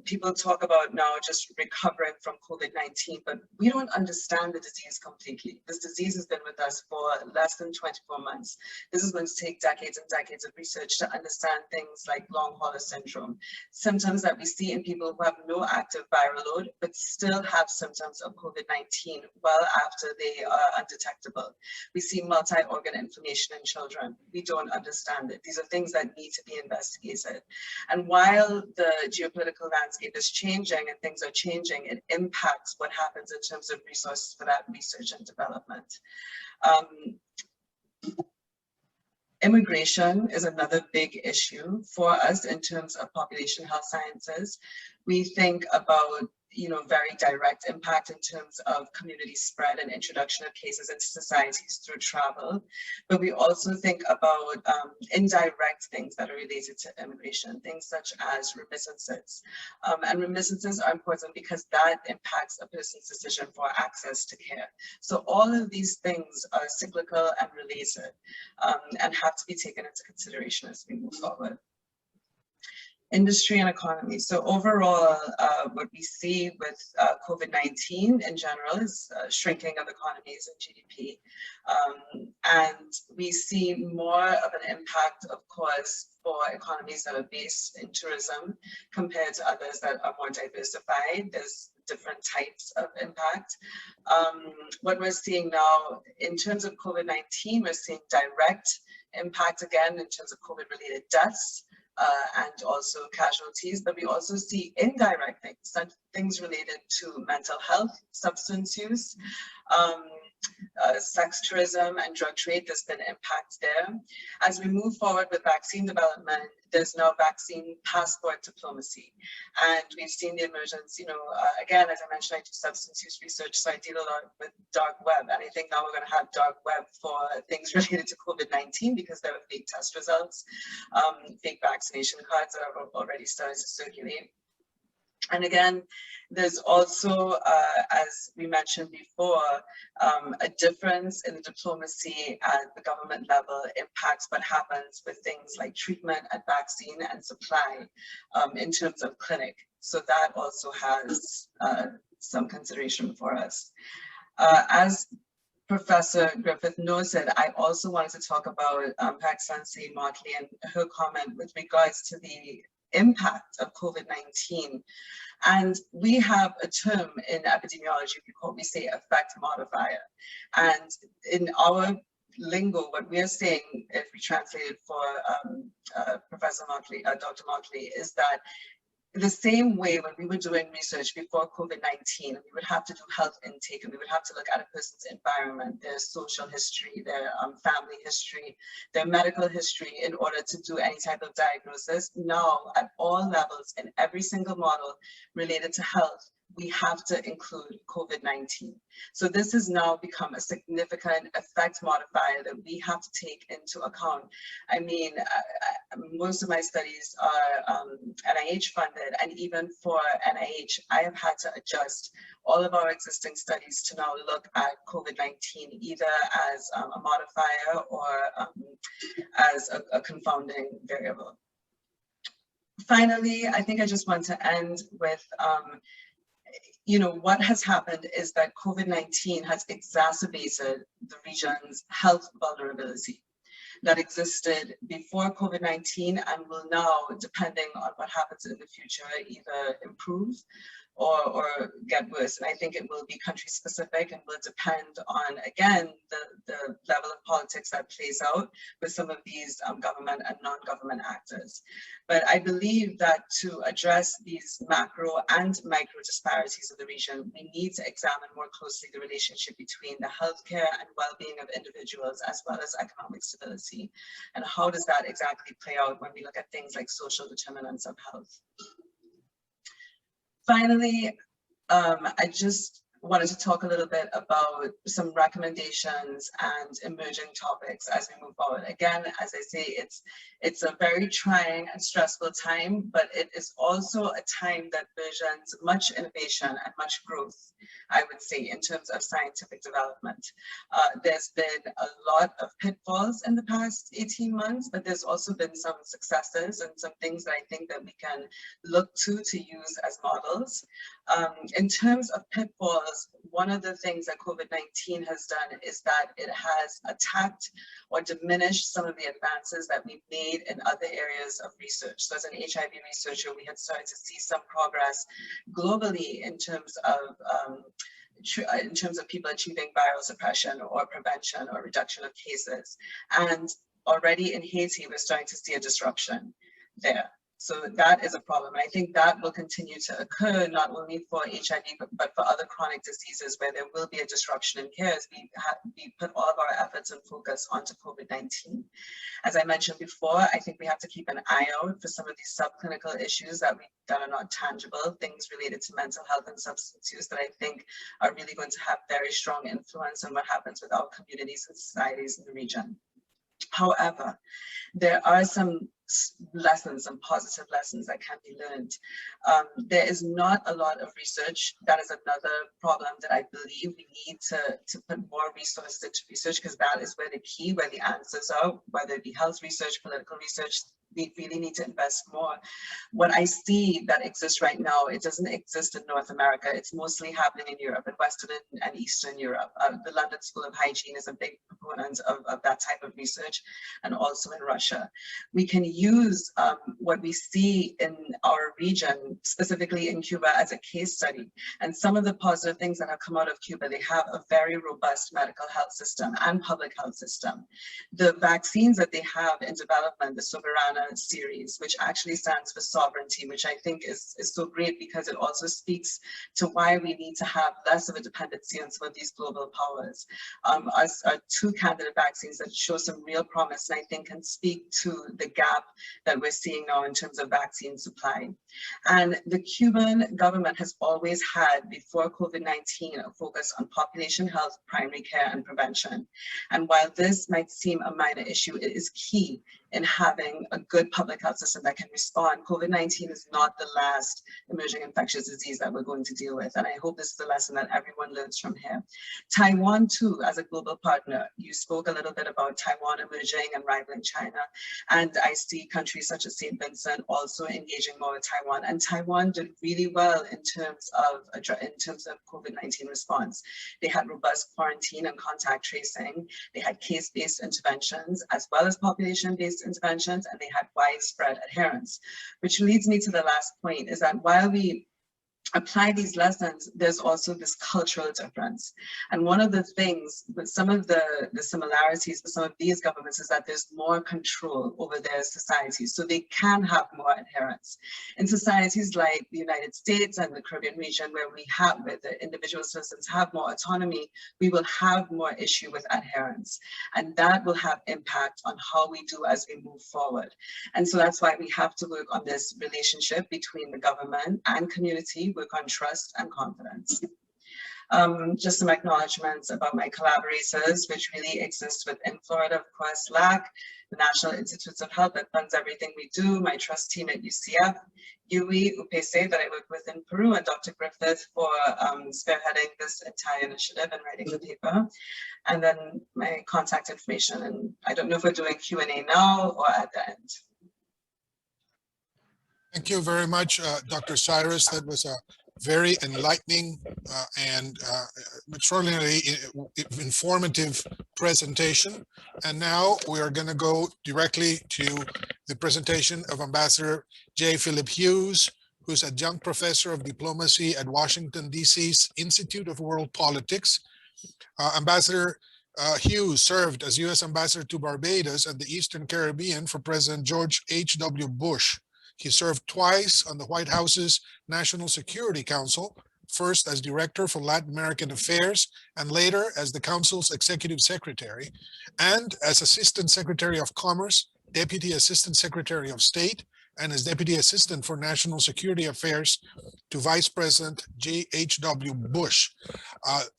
People talk about now just recovering from COVID-19, but we don't understand the disease completely. This disease has been with us for less than 24 months. This is going to take decades and decades of research to understand things like long hauler syndrome, symptoms that we see in people who have no active viral load, but still have symptoms of COVID-19 well after they are undetectable. We see multi-organ inflammation in children. We don't understand it. These are things that need to be investigated. And while the geopolitical landscape is changing and things are changing, it impacts what happens in terms of resources for that research and development. Immigration is another big issue for us in terms of population health sciences. We think about very direct impact in terms of community spread and introduction of cases into societies through travel. But we also think about indirect things that are related to immigration, things such as remittances. And remittances are important because that impacts a person's decision for access to care. So all of these things are cyclical and related and have to be taken into consideration as we move forward. Industry and economy. So overall, what we see with COVID-19 in general is shrinking of economies and GDP. And we see more of an impact, of course, for economies that are based in tourism compared to others that are more diversified. There's different types of impact. What we're seeing now in terms of COVID-19, we're seeing direct impact again in terms of COVID-related deaths. And also casualties, but we also see indirect things, things related to mental health, substance use, sex tourism, and drug trade. There's been impact there. As we move forward with vaccine development, there's now vaccine passport diplomacy. And we've seen the emergence, again, as I mentioned, I do substance use research, so I deal a lot with dark web. And I think now we're going to have dark web for things related to COVID-19 because there are fake test results, fake vaccination cards that are already starting to circulate. And again, there's also, as we mentioned before, a difference in the diplomacy at the government level impacts what happens with things like treatment and vaccine and supply in terms of clinic. So that also has some consideration for us. As Professor Griffith noted, I also wanted to talk about Her Excellency Motley and her comment with regards to the impact of COVID-19. And we have a term in epidemiology, we say effect modifier. And in our lingo, what we are saying, if we translate it for Professor Motley, Dr. Motley, is that the same way when we were doing research before COVID-19, we would have to do health intake and we would have to look at a person's environment, their social history, their family history, their medical history in order to do any type of diagnosis. Now, at all levels, in every single model related to health, we have to include COVID-19. So this has now become a significant effect modifier that we have to take into account. I mean, most of my studies are NIH funded, and even for NIH, I have had to adjust all of our existing studies to now look at COVID-19 either as a modifier or as a confounding variable. Finally, I think I just want to end with what has happened is that COVID-19 has exacerbated the region's health vulnerability that existed before COVID-19 and will now, depending on what happens in the future, either improve or get worse. And I think it will be country specific and will depend on, again, the level of politics that plays out with some of these government and non-government actors. But I believe that to address these macro and micro disparities of the region, we need to examine more closely the relationship between the healthcare and well-being of individuals as well as economic stability. And how does that exactly play out when we look at things like social determinants of health? Finally, I just wanted to talk a little bit about some recommendations and emerging topics as we move forward. Again, as I say, it's a very trying and stressful time, but it is also a time that visions much innovation and much growth, I would say, in terms of scientific development. There's been a lot of pitfalls in the past 18 months, but there's also been some successes and some things that I think that we can look to use as models. In terms of pitfalls, one of the things that COVID-19 has done is that it has attacked or diminished some of the advances that we've made in other areas of research. So as an HIV researcher, we had started to see some progress globally in terms of people achieving viral suppression or prevention or reduction of cases. And already in Haiti, we're starting to see a disruption there. So that is a problem. And I think that will continue to occur, not only for HIV, but for other chronic diseases where there will be a disruption in care as we put all of our efforts and focus onto COVID-19. As I mentioned before, I think we have to keep an eye out for some of these subclinical issues that are not tangible, things related to mental health and substance use that I think are really going to have very strong influence on what happens with our communities and societies in the region. However, there are some lessons and positive lessons that can be learned. There is not a lot of research. That is another problem that I believe we need to put more resources into research, because that is where the answers are, whether it be health research, political research. We really need to invest more. What I see that exists right now, it doesn't exist in North America. It's mostly happening in Europe, in Western and Eastern Europe. The London School of Hygiene is a big proponent of that type of research, and also in Russia. We can use what we see in our region, specifically in Cuba, as a case study. And some of the positive things that have come out of Cuba, they have a very robust medical health system and public health system. The vaccines that they have in development, the Soberana series, which actually stands for sovereignty, which I think is so great because it also speaks to why we need to have less of a dependency on some of these global powers. Are two candidate vaccines that show some real promise, and I think can speak to the gap that we're seeing now in terms of vaccine supply. And the Cuban government has always had, before COVID-19, a focus on population health, primary care, and prevention. And while this might seem a minor issue, it is key in having a good public health system that can respond. COVID-19 is not the last emerging infectious disease that we're going to deal with. And I hope this is a lesson that everyone learns from here. Taiwan too, as a global partner, you spoke a little bit about Taiwan emerging and rivaling China. And I see countries such as St. Vincent also engaging more with Taiwan. And Taiwan did really well in terms of COVID-19 response. They had robust quarantine and contact tracing. They had case-based interventions as well as population-based interventions, and they had widespread adherence, which leads me to the last point, is that while we apply these lessons, there's also this cultural difference. And one of the things with some of the similarities with some of these governments is that there's more control over their societies, so they can have more adherence. In societies like the United States and the Caribbean region, where the individual citizens have more autonomy, we will have more issue with adherence. And that will have impact on how we do as we move forward. And so that's why we have to work on this relationship between the government and community, work on trust and confidence. Just some acknowledgements about my collaborators, which really exist within Florida, of course, LAC, the National Institutes of Health that funds everything we do, my trust team at UCF, UE, UPC that I work with in Peru, and Dr. Griffith for spearheading this entire initiative and writing the paper. And then my contact information, and I don't know if we're doing Q&A now or at the end. Thank you very much, Dr. Cyrus. That was a very enlightening and extraordinarily informative presentation. And now we are going to go directly to the presentation of Ambassador J. Phillip Hughes, who's adjunct professor of diplomacy at Washington, D.C.'s Institute of World Politics. Ambassador Hughes served as U.S. Ambassador to Barbados and the Eastern Caribbean for President George H.W. Bush. He served twice on the White House's National Security Council, first as Director for Latin American Affairs and later as the Council's Executive Secretary, and as Assistant Secretary of Commerce, Deputy Assistant Secretary of State, and as Deputy Assistant for National Security Affairs to Vice President G.H.W. Bush.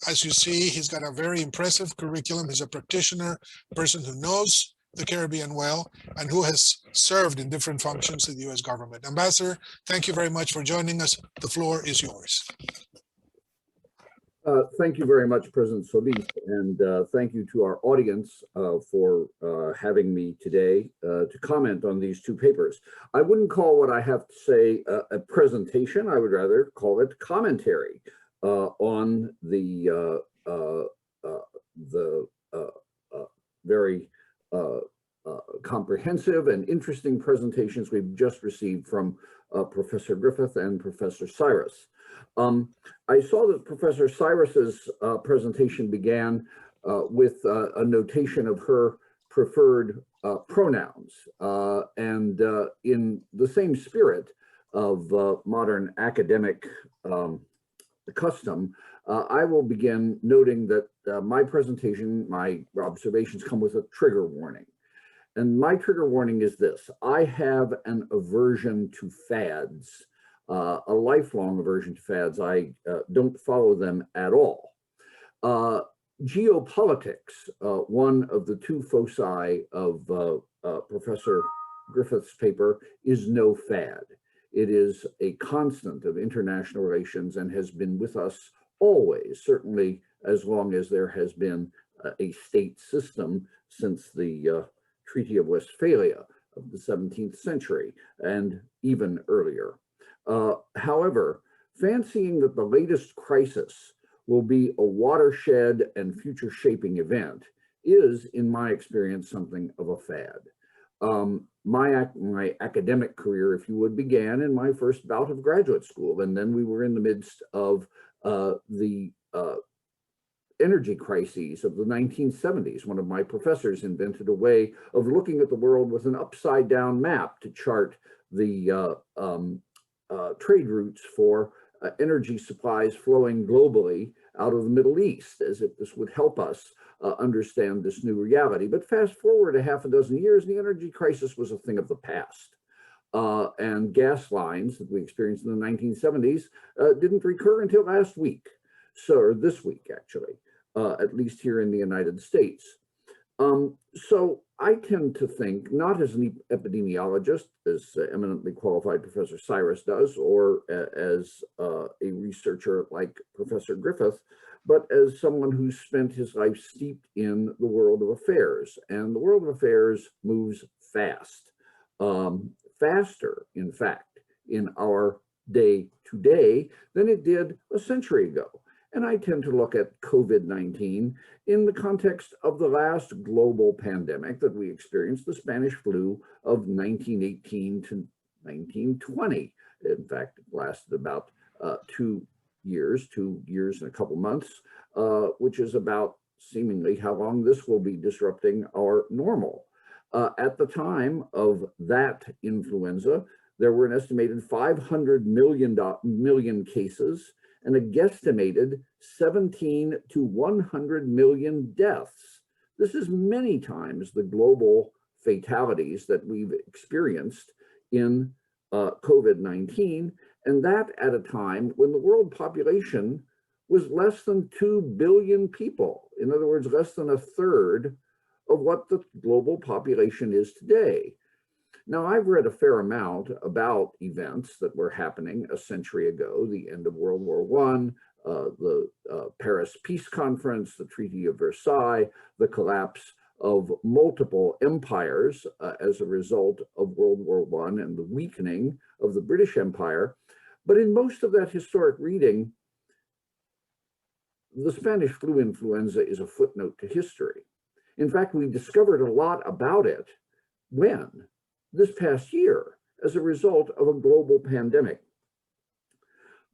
As you see, he's got a very impressive curriculum. He's a practitioner, person who knows the Caribbean well, and who has served in different functions in the U.S. government. Ambassador, thank you very much for joining us. The floor is yours. Thank you very much, President Solis, and thank you to our audience for having me today to comment on these two papers. I wouldn't call what I have to say a presentation. I would rather call it commentary on the very comprehensive and interesting presentations we've just received from Professor Griffith and Professor Cyrus. I saw that Professor Cyrus's presentation began with a notation of her preferred pronouns, and in the same spirit of modern academic custom, I will begin noting that my presentation, my observations come with a trigger warning. And my trigger warning is this: I have an aversion to fads. A lifelong aversion to fads. I don't follow them at all. Geopolitics, one of the two foci of Professor Griffith's paper, is no fad. It is a constant of international relations and has been with us always, certainly as long as there has been a state system since the Treaty of Westphalia of the 17th century and even earlier. However, fancying that the latest crisis will be a watershed and future-shaping event is, in my experience, something of a fad. My academic career, if you would, began in my first bout of graduate school, and then we were in the midst of the energy crises of the 1970s. One of my professors invented a way of looking at the world with an upside-down map to chart the trade routes for energy supplies flowing globally out of the Middle East, as if this would help us understand this new reality. But fast forward a half a dozen years, the energy crisis was a thing of the past. And gas lines that we experienced in the 1970s didn't recur until last week, or this week actually, at least here in the United States. So I tend to think, not as an epidemiologist, as eminently qualified Professor Cyrus does, or as a researcher like Professor Griffith, but as someone who's spent his life steeped in the world of affairs. And the world of affairs moves fast, faster, in fact, in our day to day than it did a century ago. And I tend to look at COVID-19 in the context of the last global pandemic that we experienced, the Spanish flu of 1918 to 1920. In fact, it lasted about 2 years and a couple months, which is about seemingly how long this will be disrupting our normal. At the time of that influenza, there were an estimated 500 million cases and a guesstimated 17 to 100 million deaths. This is many times the global fatalities that we've experienced in COVID-19, and that at a time when the world population was less than 2 billion people. In other words, less than a third of what the global population is today. Now, I've read a fair amount about events that were happening a century ago, the end of World War I, the Paris Peace Conference, the Treaty of Versailles, the collapse of multiple empires as a result of World War I and the weakening of the British Empire. But in most of that historic reading, the Spanish flu influenza is a footnote to history. In fact, we discovered a lot about it when? This past year, as a result of a global pandemic.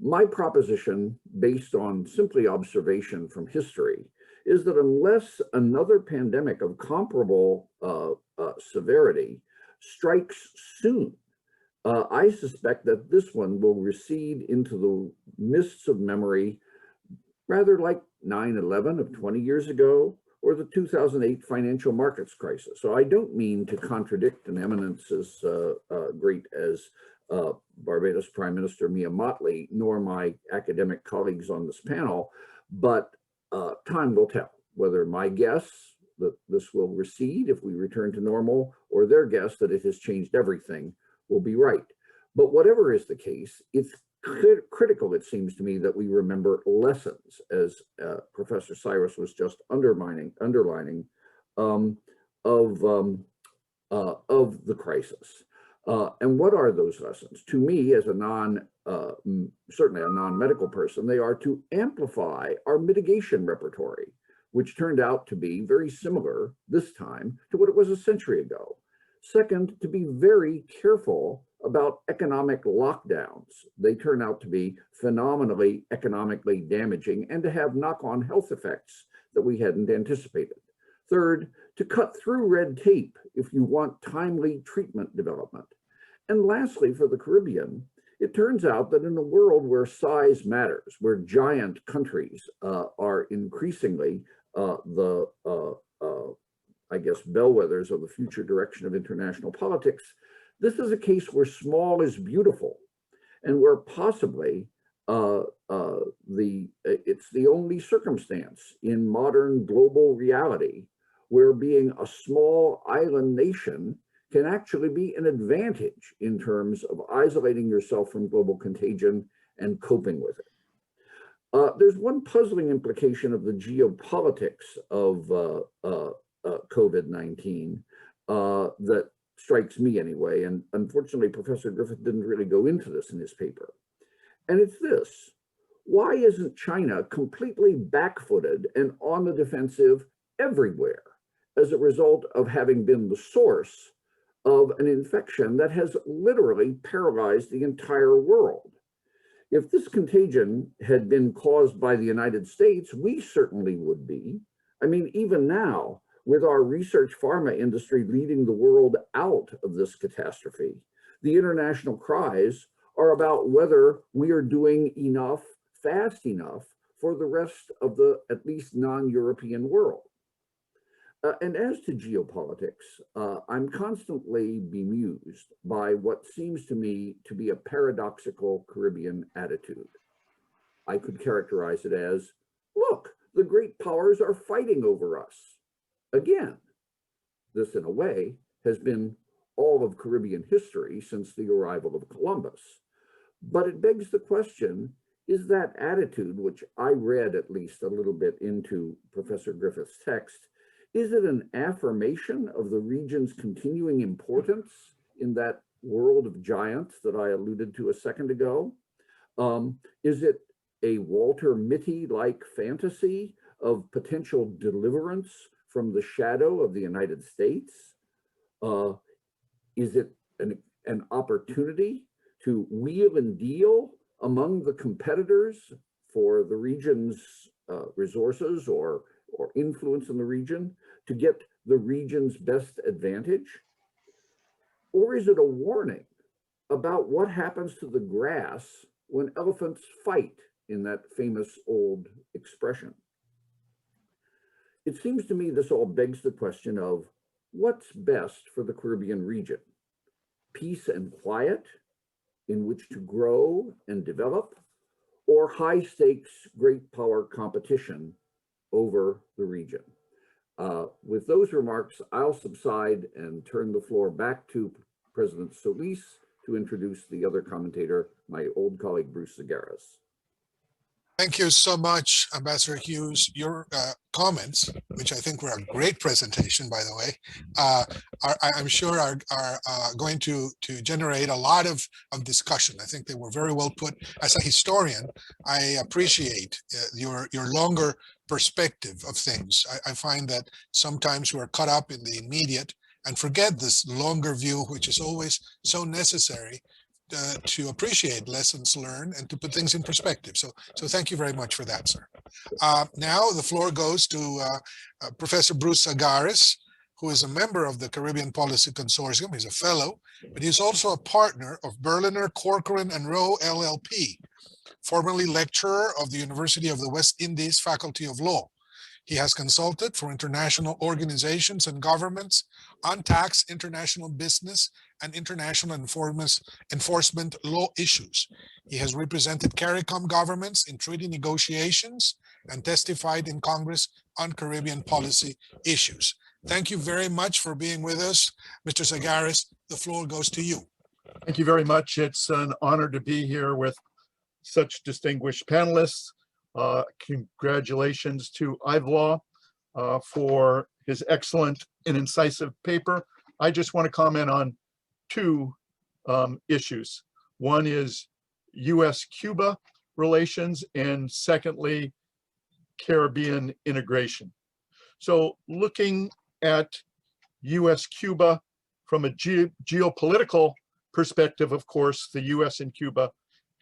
My proposition, based on simply observation from history, is that unless another pandemic of comparable severity strikes soon, I suspect that this one will recede into the mists of memory, rather like 9/11 of 20 years ago, or the 2008 financial markets crisis. So I don't mean to contradict an eminence as great as Barbados Prime Minister Mia Mottley, nor my academic colleagues on this panel, but time will tell whether my guess that this will recede if we return to normal, or their guess that it has changed everything will be right. But whatever is the case, it's critical, it seems to me, that we remember lessons, as Professor Cyrus was just underlining of the crisis. And what are those lessons? To me, as a certainly a non-medical person, they are to amplify our mitigation repertory, which turned out to be very similar this time to what it was a century ago. Second, to be very careful about economic lockdowns. They turn out to be phenomenally economically damaging and to have knock-on health effects that we hadn't anticipated. Third, to cut through red tape if you want timely treatment development. And lastly, for the Caribbean, it turns out that in a world where size matters, where giant countries are increasingly I guess, bellwethers of the future direction of international politics, this is a case where small is beautiful, and where possibly it's the only circumstance in modern global reality where being a small island nation can actually be an advantage in terms of isolating yourself from global contagion and coping with it. There's one puzzling implication of the geopolitics of COVID-19 that strikes me anyway, and unfortunately Professor Griffith didn't really go into this in his paper. And it's this: why isn't China completely back-footed and on the defensive everywhere as a result of having been the source of an infection that has literally paralyzed the entire world? If this contagion had been caused by the United States, we certainly would be. I mean, even now, with our research pharma industry leading the world out of this catastrophe, the international cries are about whether we are doing enough, fast enough, for the rest of the at least non-European world. And as to geopolitics, I'm constantly bemused by what seems to me to be a paradoxical Caribbean attitude. I could characterize it as, look, the great powers are fighting over us. Again, this in a way has been all of Caribbean history since the arrival of Columbus. But it begs the question, is that attitude, which I read at least a little bit into Professor Griffith's text, is it an affirmation of the region's continuing importance in that world of giants that I alluded to a second ago? Is it a Walter Mitty-like fantasy of potential deliverance from the shadow of the United States? Is it an opportunity to wheel and deal among the competitors for the region's resources or influence in the region to get the region's best advantage? Or is it a warning about what happens to the grass when elephants fight, in that famous old expression? It seems to me this all begs the question of what's best for the Caribbean region: peace and quiet in which to grow and develop, or high stakes, great power competition over the region? With those remarks, I'll subside and turn the floor back to President Solis to introduce the other commentator, my old colleague, Bruce Sagaris. Thank you so much, Ambassador Hughes. Your comments, which I think were a great presentation, by the way, I'm sure are going to generate a lot of discussion. I think they were very well put. As a historian, I appreciate your longer perspective of things. I find that sometimes we're caught up in the immediate and forget this longer view, which is always so necessary to appreciate lessons learned and to put things in perspective. So thank you very much for that, sir. Now the floor goes to Professor Bruce Zagaris, who is a member of the Caribbean Policy Consortium. He's a fellow, but he's also a partner of Berliner, Corcoran, and Rowe LLP, formerly lecturer of the University of the West Indies Faculty of Law. He has consulted for international organizations and governments on tax, international business, and international enforcement law issues. He has represented CARICOM governments in treaty negotiations and testified in Congress on Caribbean policy issues. Thank you very much for being with us. Mr. Sagaris, the floor goes to you. Thank you very much. It's an honor to be here with such distinguished panelists. Congratulations to Ivelaw for his excellent and incisive paper. I just want to comment on two issues. One is US-Cuba relations, and secondly, Caribbean integration. So looking at US-Cuba from a geopolitical perspective, of course, the US and Cuba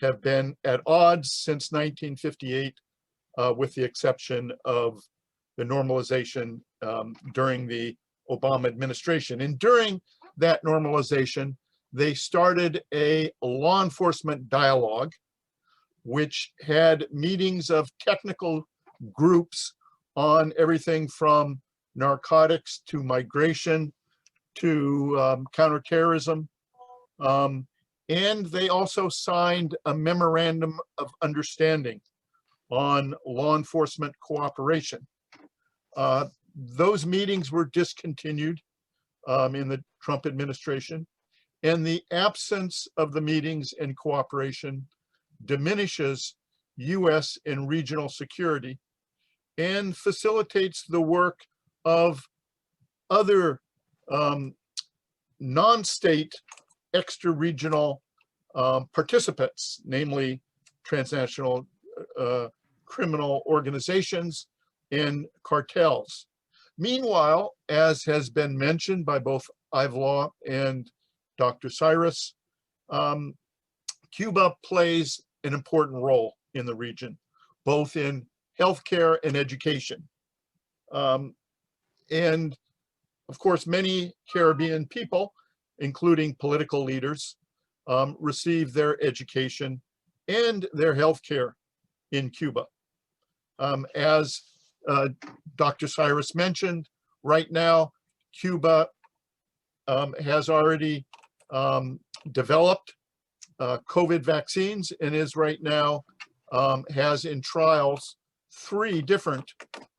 have been at odds since 1958, with the exception of the normalization during the Obama administration. And during that normalization, they started a law enforcement dialogue, which had meetings of technical groups on everything from narcotics to migration to counterterrorism. And they also signed a memorandum of understanding on law enforcement cooperation. Those meetings were discontinued in the Trump administration, and the absence of the meetings and cooperation diminishes US and regional security and facilitates the work of other non-state extra-regional participants, namely transnational criminal organizations and cartels. Meanwhile, as has been mentioned by both Ivelaw and Dr. Cyrus, Cuba plays an important role in the region, both in healthcare and education. And of course, many Caribbean people, including political leaders, receive their education and their healthcare in Cuba. As Dr. Cyrus mentioned, right now, Cuba has already developed COVID vaccines and is right now has in trials 3 different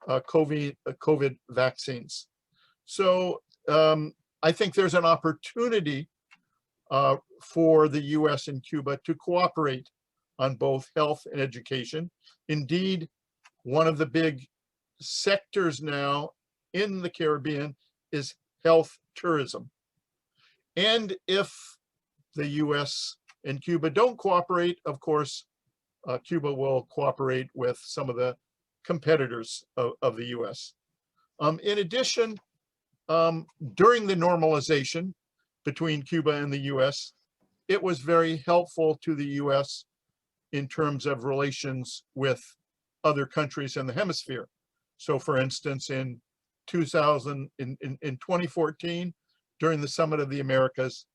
COVID vaccines. So I think there's an opportunity for the US and Cuba to cooperate on both health and education. Indeed, one of the big sectors now in the Caribbean is health tourism. And if the US and Cuba don't cooperate, of course, Cuba will cooperate with some of the competitors of the US. In addition, during the normalization between Cuba and the US, it was very helpful to the US in terms of relations with other countries in the hemisphere. So for instance, in 2014, during the Summit of the Americas,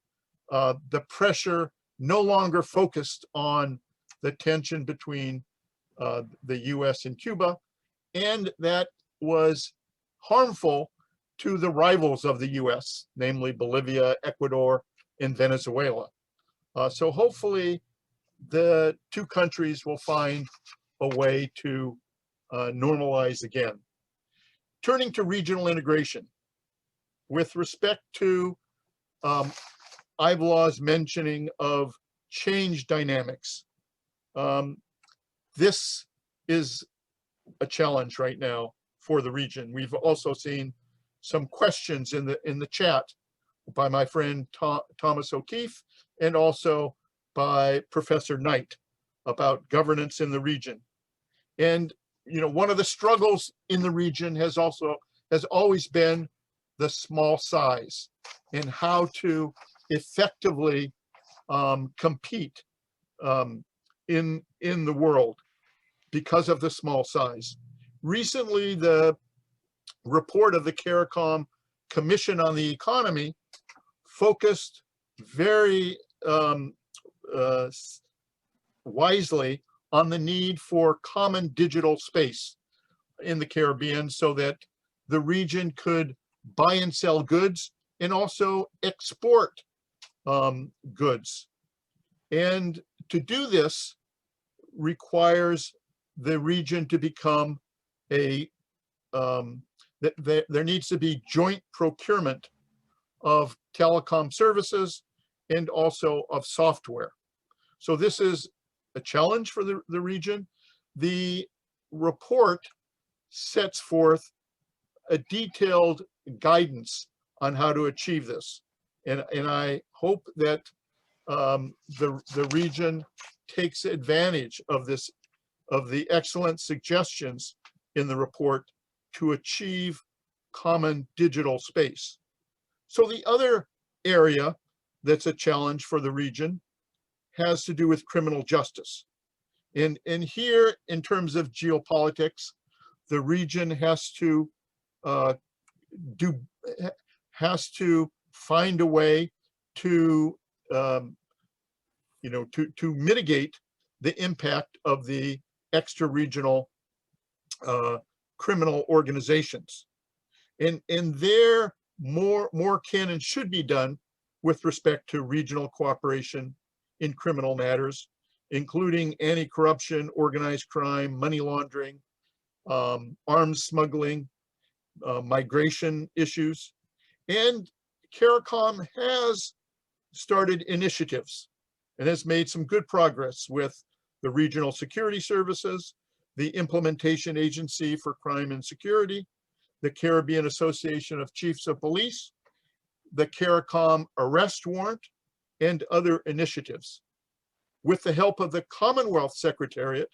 the pressure no longer focused on the tension between the US and Cuba, and that was harmful to the rivals of the US, namely Bolivia, Ecuador, and Venezuela. So hopefully the 2 countries will find a way to normalize again. Turning to regional integration, with respect to Ivelaw's mentioning of change dynamics, this is a challenge right now for the region. We've also seen some questions in the chat by my friend Thomas O'Keefe and also by Professor Knight about governance in the region. And you know, one of the struggles in the region has always been the small size and how to effectively compete in the world because of the small size. Recently, the report of the CARICOM Commission on the Economy focused very wisely on the need for common digital space in the Caribbean so that the region could buy and sell goods and also export goods. And to do this requires the region to become a, there needs to be joint procurement of telecom services and also of software. So this is a challenge for the region. The report sets forth a detailed guidance on how to achieve this. And I hope that the region takes advantage of this, of the excellent suggestions in the report to achieve common digital space. So the other area that's a challenge for the region has to do with criminal justice. And here, in terms of geopolitics, the region has to find a way to to mitigate the impact of the extra-regional criminal organizations. And there, more can and should be done with respect to regional cooperation in criminal matters, including anti-corruption, organized crime, money laundering, arms smuggling, migration issues. And CARICOM has started initiatives and has made some good progress with the Regional Security Services, the Implementation Agency for Crime and Security, the Caribbean Association of Chiefs of Police, the CARICOM Arrest Warrant, and other initiatives. With the help of the Commonwealth Secretariat,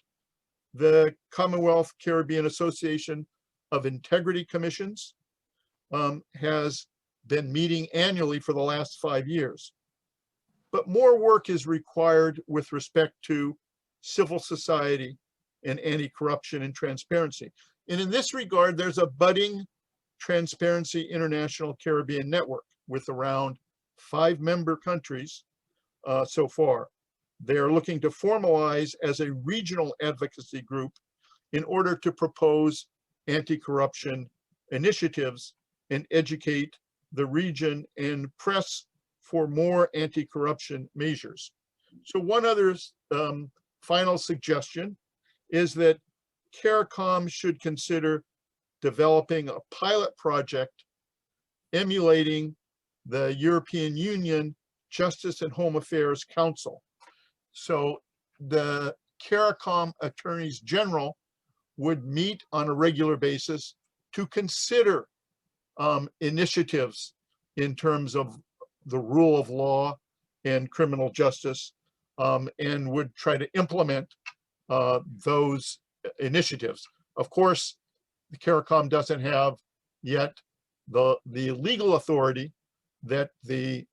the Commonwealth Caribbean Association of Integrity Commissions has been meeting annually for the last 5 years. But more work is required with respect to civil society and anti-corruption and transparency. And in this regard, there's a budding Transparency International Caribbean network with around 5 member countries so far. They are looking to formalize as a regional advocacy group in order to propose anti-corruption initiatives and educate the region and press for more anti-corruption measures. So one other final suggestion is that CARICOM should consider developing a pilot project emulating the European Union Justice and Home Affairs Council. So the CARICOM Attorneys General would meet on a regular basis to consider initiatives in terms of the rule of law and criminal justice, and would try to implement those initiatives. Of course, the CARICOM doesn't have yet the legal authority that the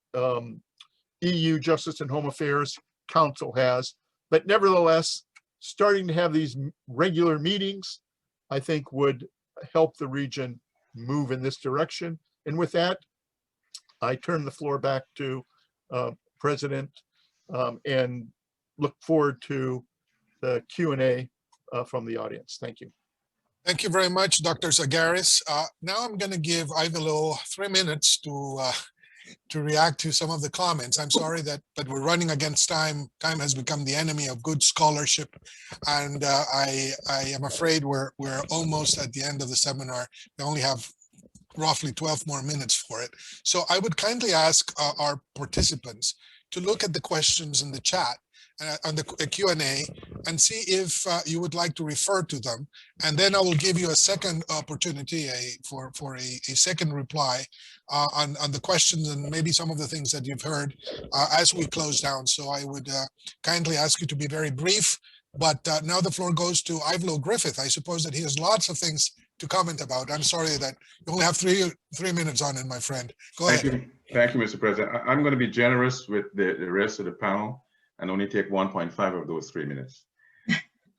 EU Justice and Home Affairs Council has, but nevertheless, starting to have these regular meetings, I think would help the region move in this direction. And with that, I turn the floor back to President and look forward to the Q&A from the audience. Thank you. Thank you very much, Dr. Zagaris. Now I'm going to give Ivelaw 3 minutes to react to some of the comments. I'm sorry that we're running against time. Time has become the enemy of good scholarship, and I am afraid we're almost at the end of the seminar. We only have roughly 12 more minutes for it. So I would kindly ask our participants to look at the questions in the chat on the Q&A and see if you would like to refer to them. And then I will give you a second opportunity for a second reply on the questions and maybe some of the things that you've heard as we close down. So I would kindly ask you to be very brief. But now the floor goes to Ivelaw Griffith. I suppose that he has lots of things to comment about. I'm sorry that you only have three minutes on it, my friend. Go ahead. Thank you, Mr. President. I'm going to be generous with the rest of the panel and only take 1.5 of those 3 minutes.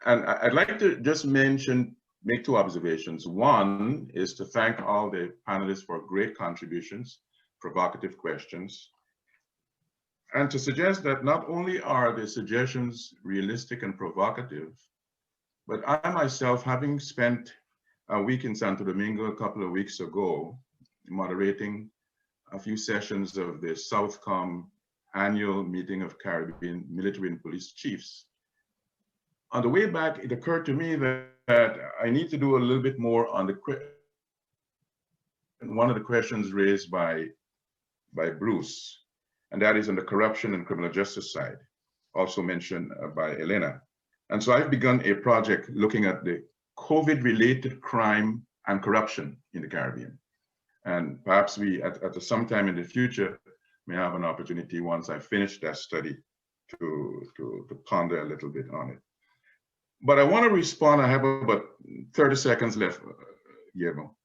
And I'd like to just make 2 observations. One is to thank all the panelists for great contributions, provocative questions, and to suggest that not only are the suggestions realistic and provocative, but I myself, having spent a week in Santo Domingo a couple of weeks ago, moderating a few sessions of the Southcom annual meeting of Caribbean military and police chiefs. On the way back, it occurred to me that I need to do a little bit more on one of the questions raised by Bruce, and that is on the corruption and criminal justice side, also mentioned by Elena. And so I've begun a project looking at the COVID-related crime and corruption in the Caribbean. And perhaps we, at some time in the future, may have an opportunity once I finish that study to ponder a little bit on it. But I want to respond, I have about 30 seconds left, Guillermo.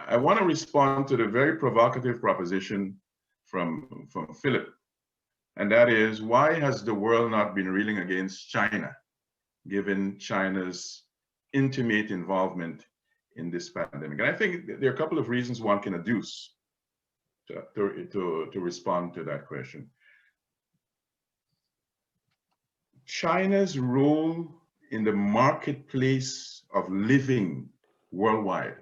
I want to respond to the very provocative proposition from Phillip, and that is, why has the world not been reeling against China, given China's intimate involvement in this pandemic? And I think there are a couple of reasons one can adduce to respond to that question. China's role in the marketplace of living worldwide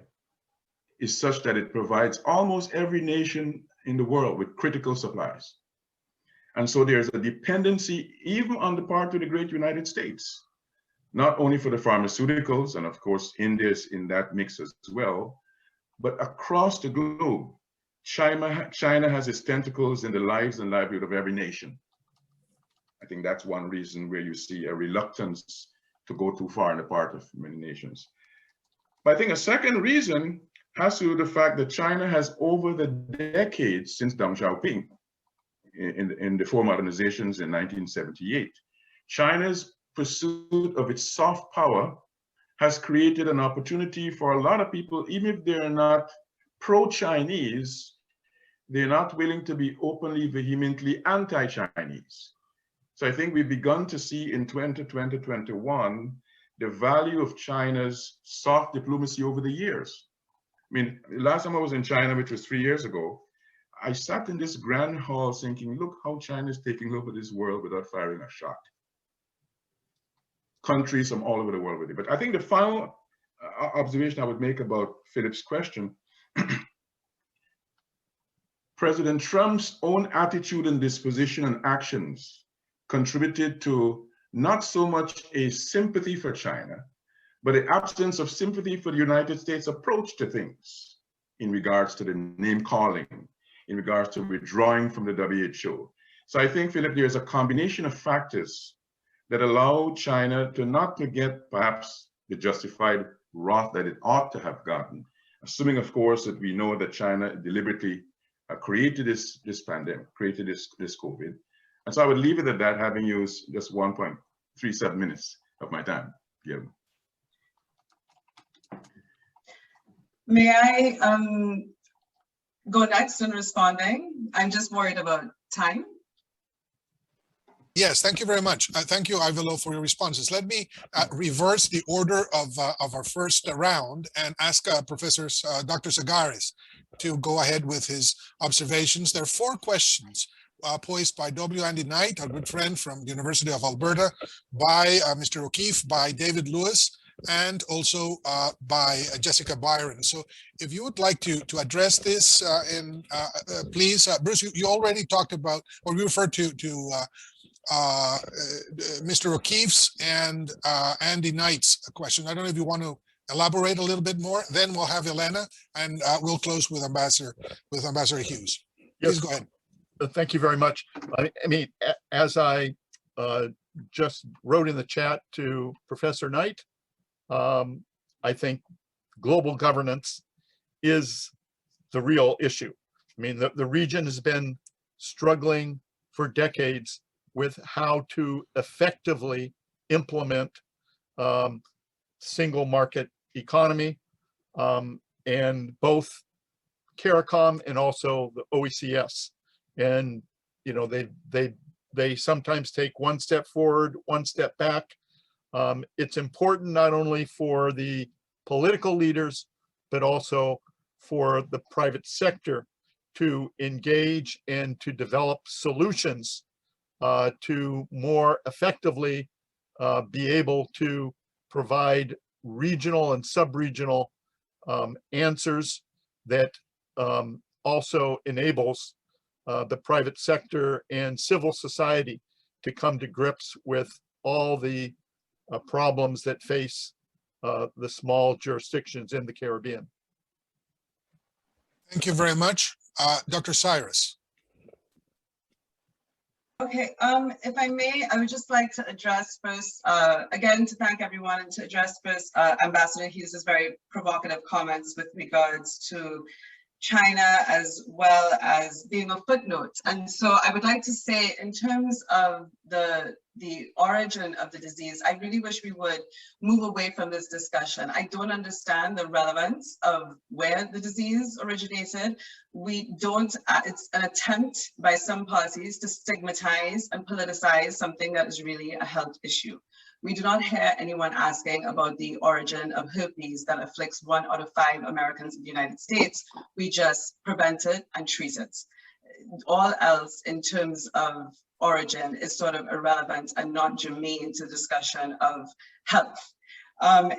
is such that it provides almost every nation in the world with critical supplies. And so there's a dependency even on the part of the great United States, not only for the pharmaceuticals, and of course India's in that mix as well, but across the globe. China has its tentacles in the lives and livelihood of every nation. I think that's one reason where you see a reluctance to go too far in the part of many nations. But I think a second reason has to do with the fact that China has, over the decades since Deng Xiaoping in the four modernizations in 1978, China's pursuit of its soft power has created an opportunity for a lot of people, even if they're not pro-Chinese, they're not willing to be openly, vehemently anti-Chinese. So I think we've begun to see in 2021 the value of China's soft diplomacy over the years. I mean, last time I was in China, which was 3 years ago, I sat in this grand hall thinking, look how China is taking over this world without firing a shot. Countries from all over the world with it. But I think the final observation I would make about Philip's question, President Trump's own attitude and disposition and actions contributed to not so much a sympathy for China, but the absence of sympathy for the United States approach to things in regards to the name calling, in regards to withdrawing from the WHO. So I think, Phillip, there's a combination of factors that allow China to not to get perhaps the justified wrath that it ought to have gotten, assuming, of course, that we know that China deliberately created this pandemic, created this COVID. And so I would leave it at that, having used just 1.37 minutes of my time. Yeah. May I go next in responding? I'm just worried about time. Yes, thank you very much. Thank you, Ivelaw, for your responses. Let me reverse the order of our first round and ask Professor Dr. Sagaris to go ahead with his observations. There are 4 questions posed by W. Andy Knight, our good friend from the University of Alberta, by Mr. O'Keefe, by David Lewis, and also by Jessica Byron. So if you would like to address this, please, Bruce, you already talked about, or you referred to Mr. O'Keefe's and Andy Knight's question. I don't know if you want to elaborate a little bit more. Then we'll have Elena, and we'll close with Ambassador Hughes. Please Yes. go ahead. Thank you very much. I mean, as I just wrote in the chat to Professor Knight, I think global governance is the real issue. I mean, the region has been struggling for decades with how to effectively implement single market economy, and both CARICOM and also the OECS. And you know, they sometimes take one step forward, one step back. It's important not only for the political leaders, but also for the private sector to engage and to develop solutions to more effectively be able to provide regional and sub-regional answers that also enables the private sector and civil society to come to grips with all the problems that face the small jurisdictions in the Caribbean. Thank you very much. Dr. Cyrus. Okay, if I may, I would just like to address first, again, to thank everyone and to address first Ambassador Hughes' very provocative comments with regards to China as well as being a footnote. And so I would like to say, in terms of the origin of the disease, I really wish we would move away from this discussion. I don't understand the relevance of where the disease originated. We don't, it's an attempt by some parties to stigmatize and politicize something that is really a health issue. We do not hear anyone asking about the origin of herpes that afflicts 1 out of 5 Americans in the United States. We just prevent it and treat it. All else in terms of origin is sort of irrelevant and not germane to discussion of health.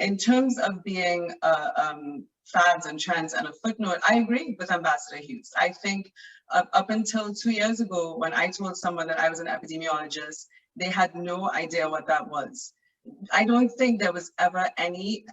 In terms of being fads and trends and a footnote, I agree with Ambassador Hughes. I think up until 2 years ago, when I told someone that I was an epidemiologist, they had no idea what that was. I don't think there was ever any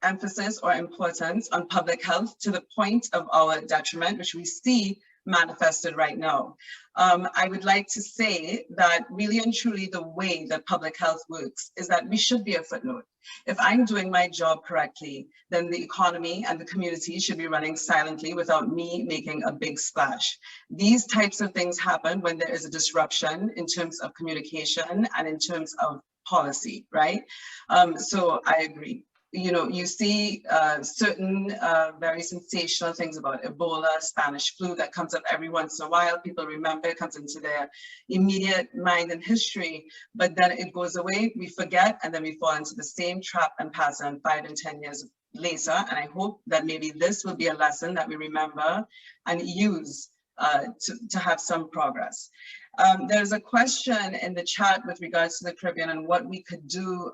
emphasis or importance on public health to the point of our detriment, which we see manifested right now. I would like to say that really and truly the way that public health works is that we should be a footnote. If I'm doing my job correctly, then the economy and the community should be running silently without me making a big splash. These types of things happen when there is a disruption in terms of communication and in terms of policy, right? So I agree. You know, you see certain very sensational things about Ebola, Spanish flu that comes up every once in a while. People remember, it comes into their immediate mind and history, but then it goes away, we forget, and then we fall into the same trap and pattern 5 and 10 years later. And I hope that maybe this will be a lesson that we remember and use to have some progress. There's a question in the chat with regards to the Caribbean and what we could do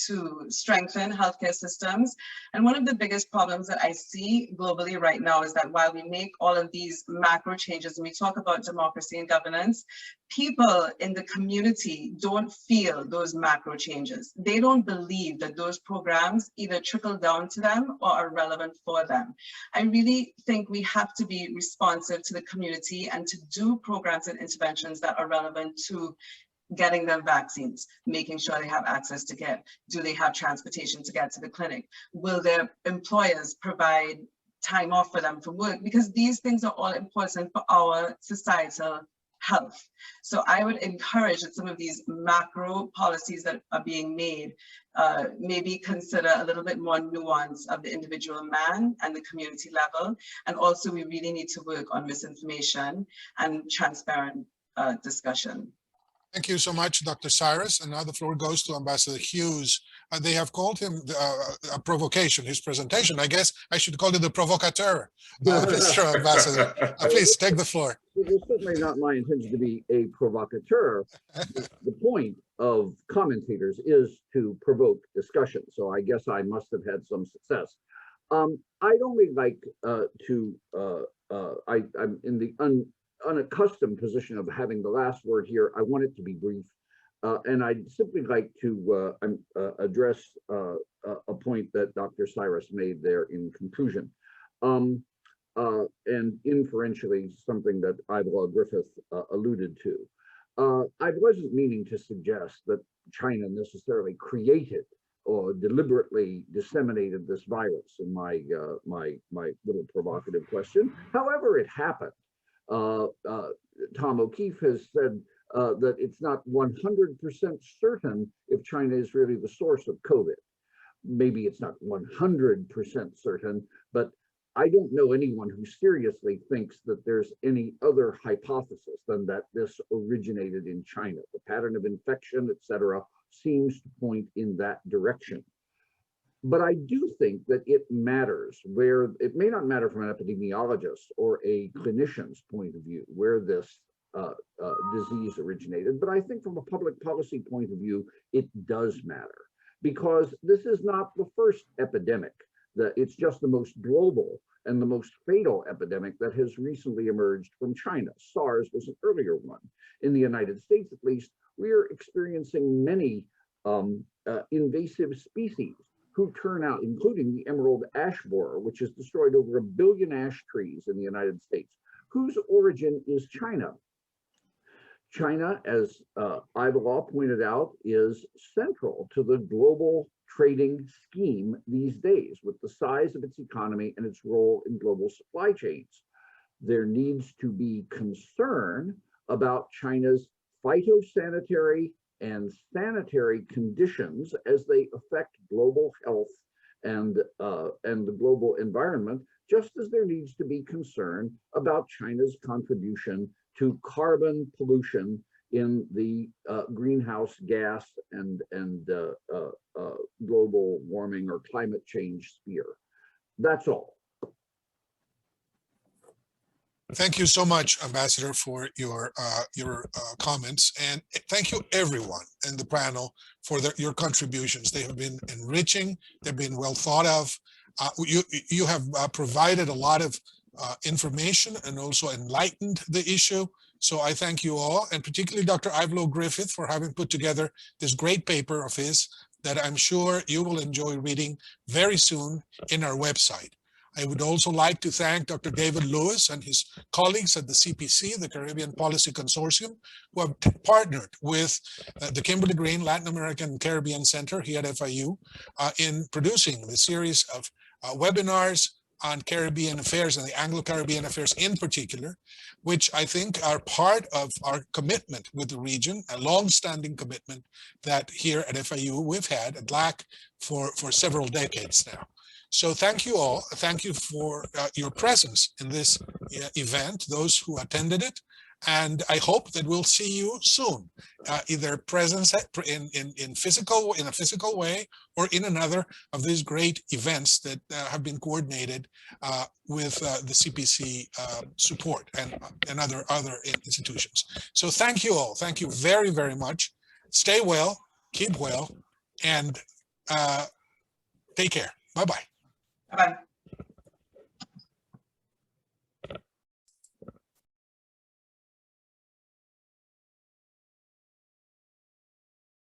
to strengthen healthcare systems. And one of the biggest problems that I see globally right now is that while we make all of these macro changes and we talk about democracy and governance, people in the community don't feel those macro changes. They don't believe that those programs either trickle down to them or are relevant for them. I really think we have to be responsive to the community and to do programs and interventions that are relevant to getting them vaccines, making sure they have access to care. Do they have transportation to get to the clinic? Will their employers provide time off for them from work? Because these things are all important for our societal health. So I would encourage that some of these macro policies that are being made maybe consider a little bit more nuance of the individual man and the community level. And also we really need to work on misinformation and transparent discussion. Thank you so much, Dr. Cyrus. And now the floor goes to Ambassador Hughes. They have called him a provocation, his presentation. I guess I should call it the provocateur, Mr. Ambassador. Please take the floor. It was certainly not my intention to be a provocateur. The point of commentators is to provoke discussion. So I guess I must have had some success. I'd only like I'm in the unaccustomed position of having the last word here. I want it to be brief. And I'd simply like to address a point that Dr. Cyrus made there in conclusion. And inferentially, something that Ivelaw Griffith alluded to. I wasn't meaning to suggest that China necessarily created or deliberately disseminated this virus in my little provocative question. However, it happened. Tom O'Keefe has said that it's not 100% certain if China is really the source of COVID. Maybe it's not 100% certain, but I don't know anyone who seriously thinks that there's any other hypothesis than that this originated in China. The pattern of infection, etc., seems to point in that direction. But I do think that it matters where, it may not matter from an epidemiologist or a clinician's point of view where this disease originated, but I think from a public policy point of view, it does matter, because this is not the first epidemic It's just the most global and the most fatal epidemic that has recently emerged from China. SARS was an earlier one. In the United States, at least, we are experiencing many invasive species who turn out, including the emerald ash borer, which has destroyed over 1 billion ash trees in the United States, whose origin is China. China, as Ivelaw pointed out, is central to the global trading scheme these days with the size of its economy and its role in global supply chains. There needs to be concern about China's phytosanitary and sanitary conditions as they affect global health and the global environment, just as there needs to be concern about China's contribution to carbon pollution in the greenhouse gas and global warming or climate change sphere. That's all. Thank you so much, Ambassador, for your comments, and thank you everyone in the panel for your contributions. They have been enriching. They've been well thought of. You have provided a lot of information and also enlightened the issue. So I thank you all, and particularly Dr. Ivelaw Griffith for having put together this great paper of his that I'm sure you will enjoy reading very soon in our website. I would also like to thank Dr. David Lewis and his colleagues at the CPC, the Caribbean Policy Consortium, who have partnered with the Kimberly Green Latin American and Caribbean Center here at FIU in producing the series of webinars on Caribbean affairs and the Anglo-Caribbean affairs in particular, which I think are part of our commitment with the region, a long-standing commitment that here at FIU we've had at LAC for several decades now. So thank you all. Thank you for your presence in this event, those who attended it. And I hope that we'll see you soon, either presence in a physical way or in another of these great events that have been coordinated with the CPC support and other institutions. So thank you all. Thank you very, very much. Stay well, keep well, and take care. Bye-bye. Bye-bye.